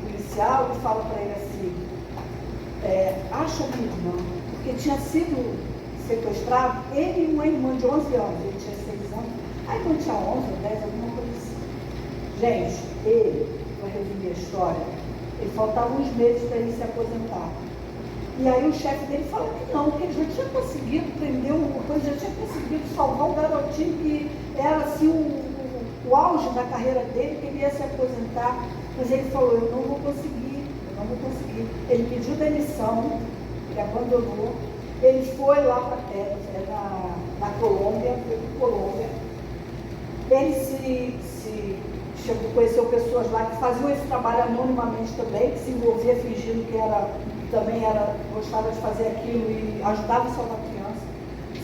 policial e fala para ele assim, acha a minha irmã, porque tinha sido sequestrado, ele e uma irmã de 11 anos, ele tinha 6 anos, a irmã tinha 11 ou 10, alguma coisa assim. Gente, para resumir a história, ele faltava uns meses para ele se aposentar. E aí o chefe dele fala que não, que ele já tinha conseguido prender uma coisa, já tinha conseguido salvar o garotinho que era assim o auge da carreira dele, que ele ia se aposentar. Mas ele falou, eu não vou conseguir. Ele pediu demissão, ele abandonou, ele foi lá para a terra, na Colômbia, foi para a Colômbia. Ele conheceu pessoas lá que faziam esse trabalho anonimamente também, que se envolvia fingindo que gostava de fazer aquilo e ajudava a salvar a criança.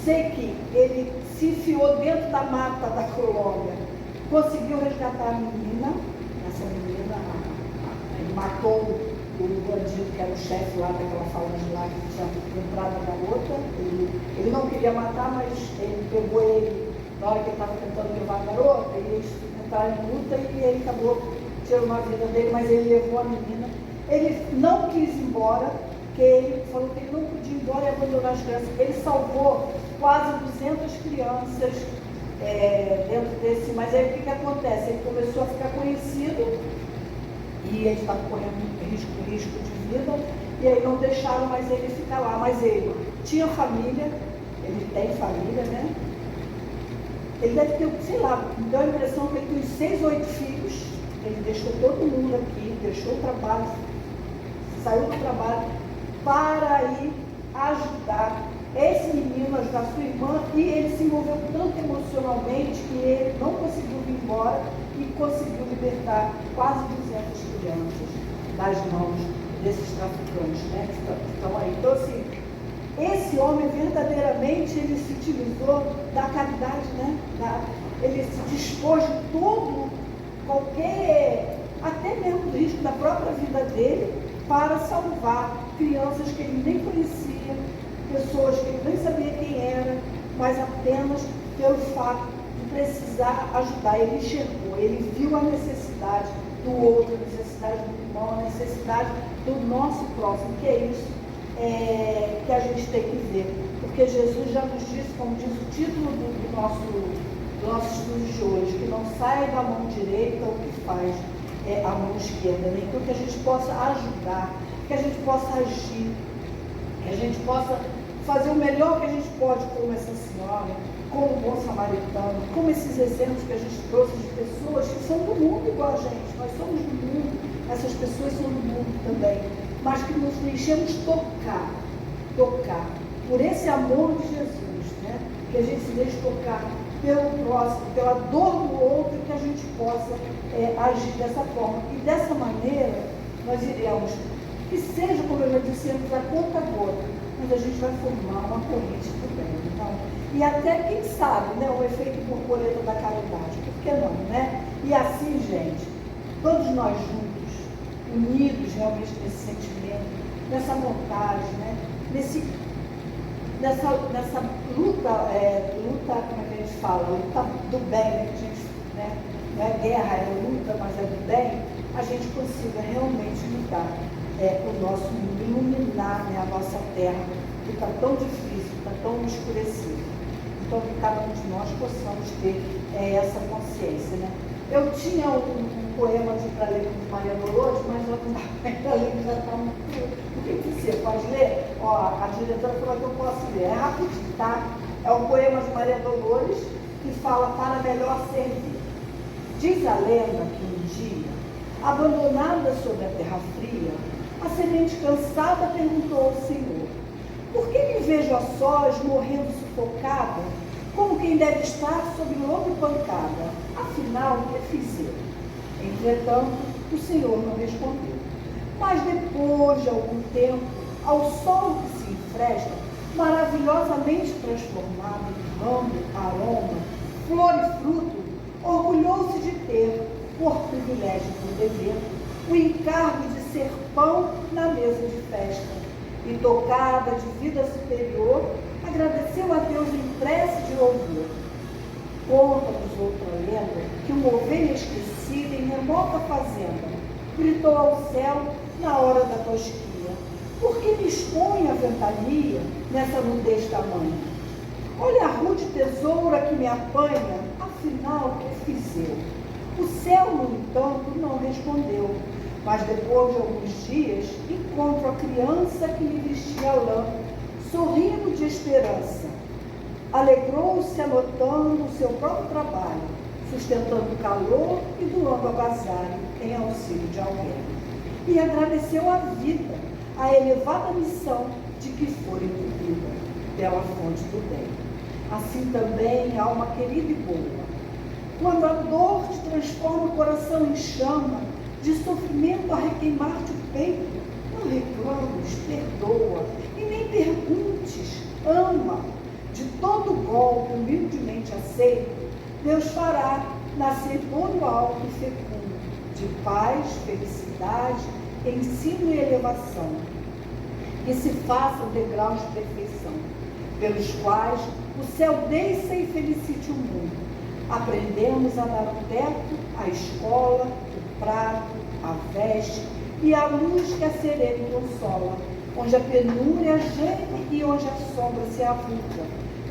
Sei que ele se enfiou dentro da mata da Colômbia, conseguiu resgatar a menina, essa menina, ele matou o bandido que era o chefe lá daquela falange lá que tinha comprado a garota. Ele não queria matar, mas ele pegou ele na hora que ele estava tentando levar a garota, e eles entraram em luta e ele acabou tirando a vida dele, mas ele levou a menina. Ele não quis ir embora, porque ele falou que ele não podia ir embora e abandonar as crianças. Ele salvou quase 200 crianças dentro desse, mas aí o que acontece? Ele começou a ficar conhecido e ele estava correndo risco de vida, e aí não deixaram mais ele ficar lá. Mas ele tinha família, ele tem família, né? Ele deve ter, sei lá, me deu a impressão que ele tem uns 6 ou 8 filhos. Ele deixou todo mundo aqui, deixou o trabalho, saiu do trabalho para ir ajudar esse menino, ajudar sua irmã, e ele se envolveu tanto emocionalmente que ele não conseguiu vir embora e conseguiu libertar quase 200 crianças das mãos desses traficantes, né, que estão aí. Então, assim, esse homem verdadeiramente ele se utilizou da caridade, né? Ele se dispôs de todo, qualquer, até mesmo do risco da própria vida dele, para salvar crianças que ele nem conhecia, pessoas que ele nem sabia quem era, mas apenas pelo fato de precisar ajudar. Ele enxergou, ele viu a necessidade do outro, a necessidade do irmão, a necessidade do nosso próximo, que é isso que a gente tem que ver. Porque Jesus já nos disse, como diz o título do nosso estudo de hoje, que não sai da mão direita o que faz a mão esquerda, né? Então que a gente possa ajudar, que a gente possa agir, que a gente possa fazer o melhor que a gente pode, como essa senhora, como o bom samaritano, como esses exemplos que a gente trouxe de pessoas que são do mundo igual a gente. Nós somos do mundo, essas pessoas são do mundo também, mas que nos deixemos tocar por esse amor de Jesus, né? Que a gente se deixe tocar pelo próximo, pela dor do outro, que a gente possa agir dessa forma. E dessa maneira, nós iremos, que seja, como eu já disse, a conta gota, mas a gente vai formar uma corrente do bem. Então, e até, quem sabe, né, o efeito borboleta da caridade, por que não, né? E assim, gente, todos nós juntos, unidos realmente nesse sentimento, nessa vontade, né? Nessa luta, como é que a gente fala? Luta do bem, né? Que a gente, né? Não é guerra, é luta, mas é do bem, a gente consiga realmente mudar o nosso mundo, iluminar, né, a nossa terra, que está tão difícil, está tão escurecida. Então, que cada um de nós possamos ter essa consciência, né? Eu tinha um poema para ler com Maria Dolores, mas eu não dá para ler, já está muito... O que você pode ler? Ó, a diretora falou que eu posso ler. É rapidinho, tá? É um poema de Maria Dolores que fala para melhor servir. Diz a lenda que um dia, abandonada sobre a terra fria, a semente cansada perguntou ao Senhor: por que me vejo a sós, morrendo sufocada, como quem deve estar sob lobo e pancada? Afinal, o que fiz eu? Entretanto, o Senhor não respondeu. Mas depois de algum tempo, ao sol que se enfresta, maravilhosamente transformado em ramo, aroma, flor e fruto, orgulhou-se de ter, por privilégio e por dever, o encargo de ser pão na mesa de festa. E tocada de vida superior, agradeceu a Deus em prece de louvor. Conta-nos outra lenda que uma ovelha esquecida em remota fazenda gritou ao céu na hora da tosquia: por que me expõe a ventania nessa nudez tamanha? Olha a rude tesoura que me apanha, afinal, o que fiz eu? O céu, no entanto, não respondeu, mas depois de alguns dias encontro a criança que me vestia lã, sorrindo de esperança. Alegrou-se anotando o seu próprio trabalho, sustentando o calor e doando agasalho em auxílio de alguém. E agradeceu a vida, a elevada missão de que fora incumbida pela fonte do bem. Assim também, alma querida e boa, quando a dor te transforma o coração em chama, de sofrimento a requeimar-te o peito, não reclames, perdoa, e nem perguntes, ama. De todo golpe humildemente aceito, Deus fará nascer todo alto e fecundo, de paz, felicidade, ensino e elevação, que se façam degraus de perfeição, pelos quais O céu desça e felicite o mundo. Aprendemos a dar o teto, a escola, o prato, a veste e a luz que a serene consola, onde a penúria geme e onde a sombra se avulta,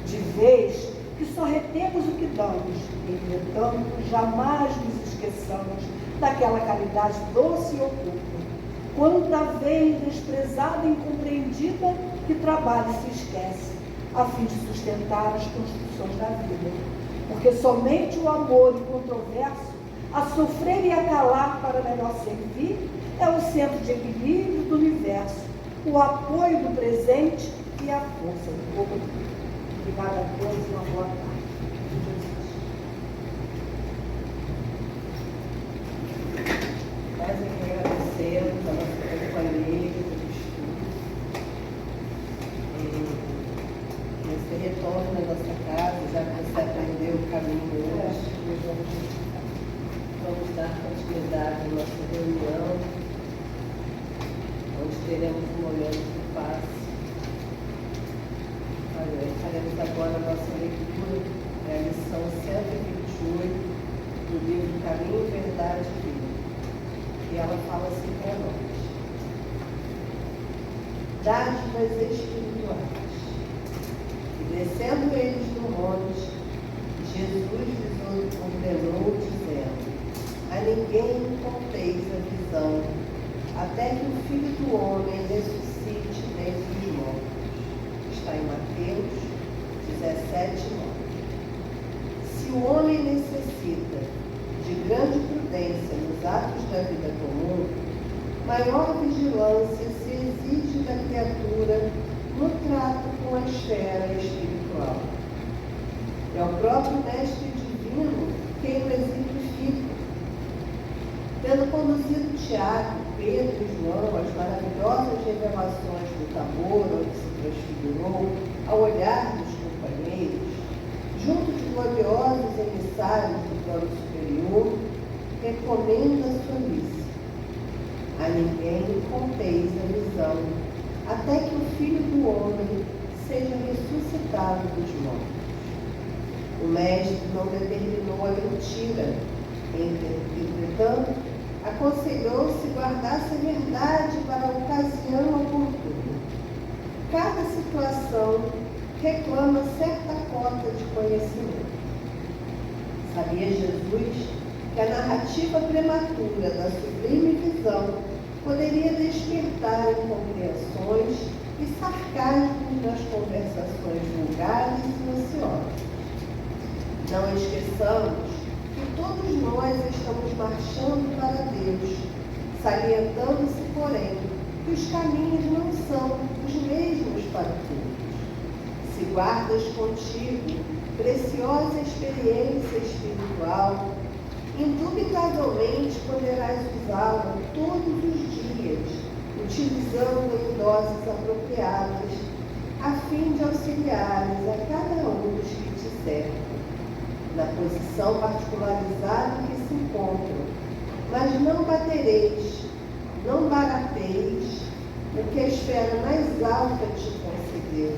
de vez que só retemos o que damos. Entretanto, jamais nos esqueçamos daquela caridade doce e oculta. Quanta vez desprezada e incompreendida, que trabalha e se esquece, a fim de sustentar as construções da vida. Porque somente o amor incontroverso, a sofrer e a calar para melhor servir, é o centro de equilíbrio do universo, o apoio do presente e a força do povo. Obrigada a Deus e uma boa tarde. Nós agradecemos a nossa companheira do estudo. Você retorna à nossa casa, já que você aprendeu o caminho hoje. Vamos dar continuidade à nossa reunião, onde teremos um momento de paz. Faremos agora a nossa leitura, a lição 128 do livro Caminho, Verdade e Vida. E ela fala assim para nós: dádivas espirituais. E descendo eles do monte, Jesus lhes ordenou, dizendo: a ninguém conteis a visão, até que o Filho do Homem ressuscite dentre os mortos. Está em Mateus 17:9. Se o homem necessita de grande prudência nos atos da vida comum, maior vigilância se exige da criatura no trato com a esfera espiritual. É o próprio Mestre Divino quem o exemplifica. Tendo conduzido Tiago, Pedro e João às maravilhosas revelações do Tabor, onde se transfigurou, ao olhar dos companheiros, junto de gloriosos emissários do plano superior, recomenda a solícito: a ninguém conteis a visão, até que o Filho do Homem seja ressuscitado dos mortos. O Mestre não determinou a mentira, entretanto, aconselhou-se guardasse a verdade para a ocasião oportuna. Cada situação reclama certa cota de conhecimento. Sabia Jesus que a narrativa prematura da sublime visão poderia despertar incompreensões e sarcasmos nas conversações vulgares e ociosas. Não esqueçamos que todos nós estamos marchando para Deus, salientando-se, porém, que os caminhos não são os mesmos para todos. Se guardas contigo preciosa experiência espiritual, indubitavelmente poderás usá-la todos os dias, utilizando em doses apropriadas, a fim de auxiliares a cada um dos que te cercam, na posição particularizada em que se encontram, mas não batereis, não barateis o que a esfera mais alta te concedeu,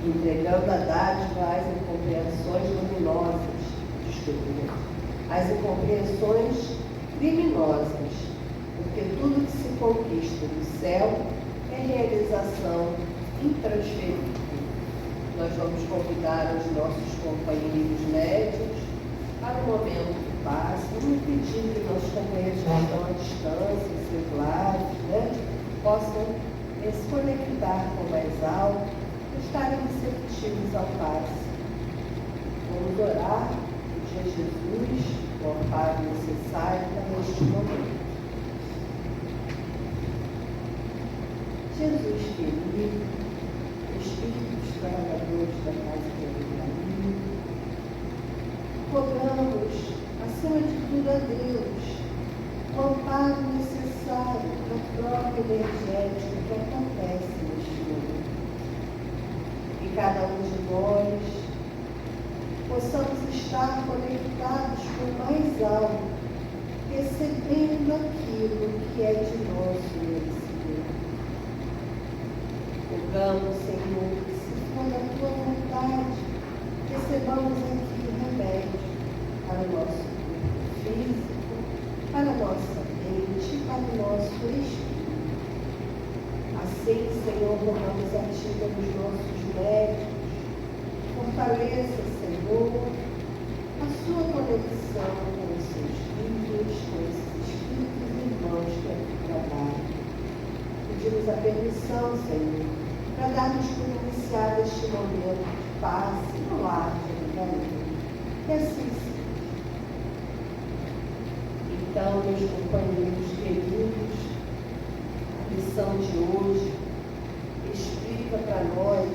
entregando a dádiva às incompreensões luminosas, às incompreensões criminosas, porque tudo que se conquista do céu é realização intransferível. Nós vamos convidar os nossos companheiros médicos para um momento de paz. Vamos pedir que nossos companheiros que estão à distância, em seus lares, possam se conectar com o mais alto, estarem receptivos ao passe. Vamos orar, pedir a Jesus o amparo necessário para este momento. Jesus querido, Espírito dos trabalhadores da casa do caminho, rogamos, acima de tudo, a Deus, o amparo necessário para a troca energética que acontece neste mundo. Que cada um de nós possamos estar conectados com o mais alto, recebendo aquilo que é de nosso merecimento. Rogamos, Senhor, que se for da tua vontade, recebamos aqui o remédio para o nosso corpo físico, para a nossa mente, para o nosso espírito. Assim, Senhor, rogamos a Ti pelos nossos médicos, fortaleça, Senhor, a sua conexão com os seus filhos, com esses espíritos e irmãos que aqui trabalham. Pedimos a permissão, Senhor, para darmos por iniciado este momento de paz no lar de Maria. E assim seja. Então, meus companheiros queridos, a lição de hoje explica para nós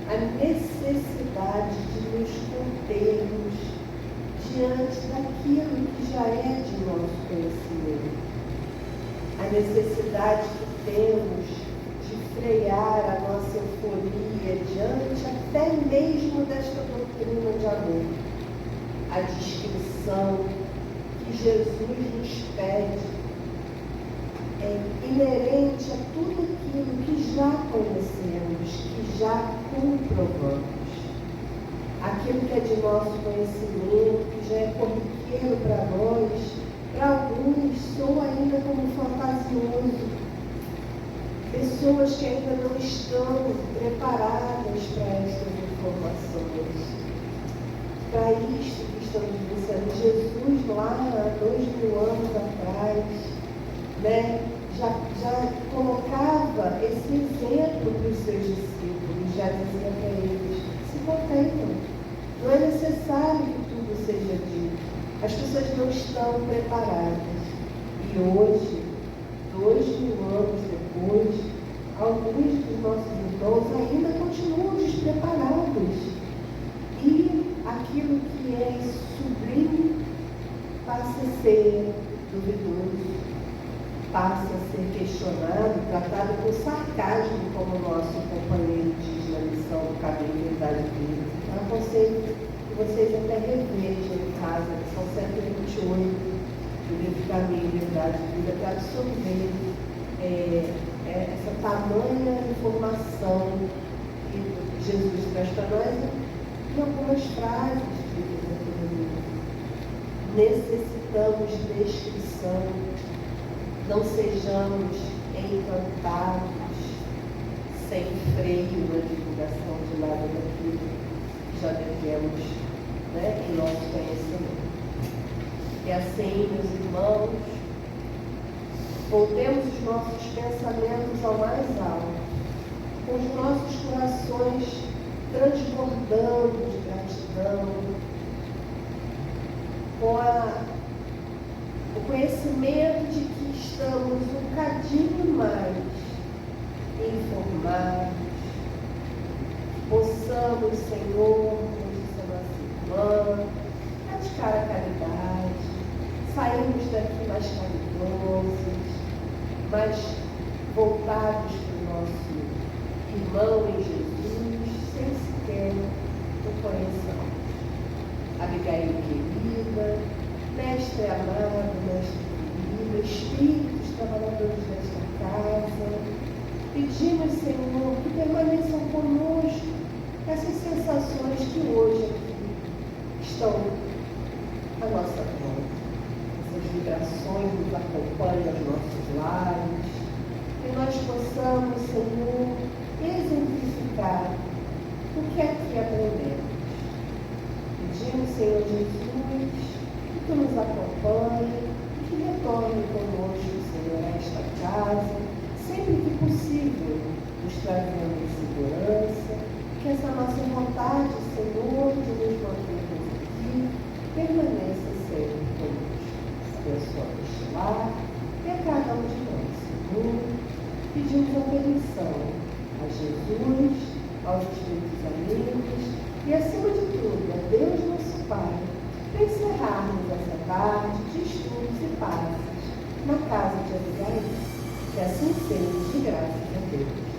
a necessidade de nos contermos diante daquilo que já é de nosso conhecimento. A necessidade que temos de frear a nossa euforia diante até mesmo desta doutrina de amor. A descrição que Jesus nos pede é inerente a tudo aquilo que já conhecemos, que já comprovamos. Aquilo que é de nosso conhecimento, que já é corriqueiro para nós, para alguns soa ainda como fantasioso. Pessoas que ainda não estão preparadas para estas informações. Para isto que estamos dizendo, Jesus lá há 2000 anos atrás, já colocava esse exemplo para os seus discípulos, já dizia para eles, se contentam, não é necessário que tudo seja dito, as pessoas não estão preparadas. E hoje, 2000 anos depois, alguns dos nossos irmãos ainda continuam despreparados. E aquilo que é sublime passa a ser duvidoso, passa a ser questionado, tratado com sarcasmo, como o nosso companheiro diz na lição do Caminho, Verdade e Vida. Eu aconselho que vocês até revejam em casa, que são 128 do livro Caminho, Verdade e Vida, para absorver essa tamanha informação que Jesus traz para nós em algumas frases ditas aqui no livro. Necessitamos de descrição. Não sejamos encantados, sem freio na divulgação de nada daquilo que já devemos em nosso conhecimento. E assim, meus irmãos, voltemos os nossos pensamentos ao mais alto, com os nossos corações transbordando de gratidão, com o conhecimento de que estamos um cadinho mais informados, possamos, Senhor, como disse a nossa irmã, praticar a caridade, sairmos daqui mais caridosos, mais voltados para o nosso irmão em Jesus, sem sequer o conhecermos. Abigail querida, mestre amado, mestre querido, espíritos trabalhadores desta casa, pedimos, Senhor, que permaneçam conosco essas sensações que hoje aqui estão à nossa volta. Essas vibrações nos acompanham aos nossos lares, que nós possamos, Senhor, exemplificar o que aqui aprendemos. Pedimos, Senhor Jesus, que Tu nos acompanhe, que retorne conosco, Senhor, a esta casa, sempre que possível, nos trazendo em segurança, que essa nossa vontade, Senhor, de nos mantermos aqui, permaneça sempre conosco. Abençoa este lar e a cada um de nós, Senhor. Pedimos a permissão a Jesus, aos espíritos amigos e, acima de tudo, a Deus nosso Pai, para encerrarmos essa tarde de estudos e passes na casa de Abigail. Que assim seja, de graças a Deus.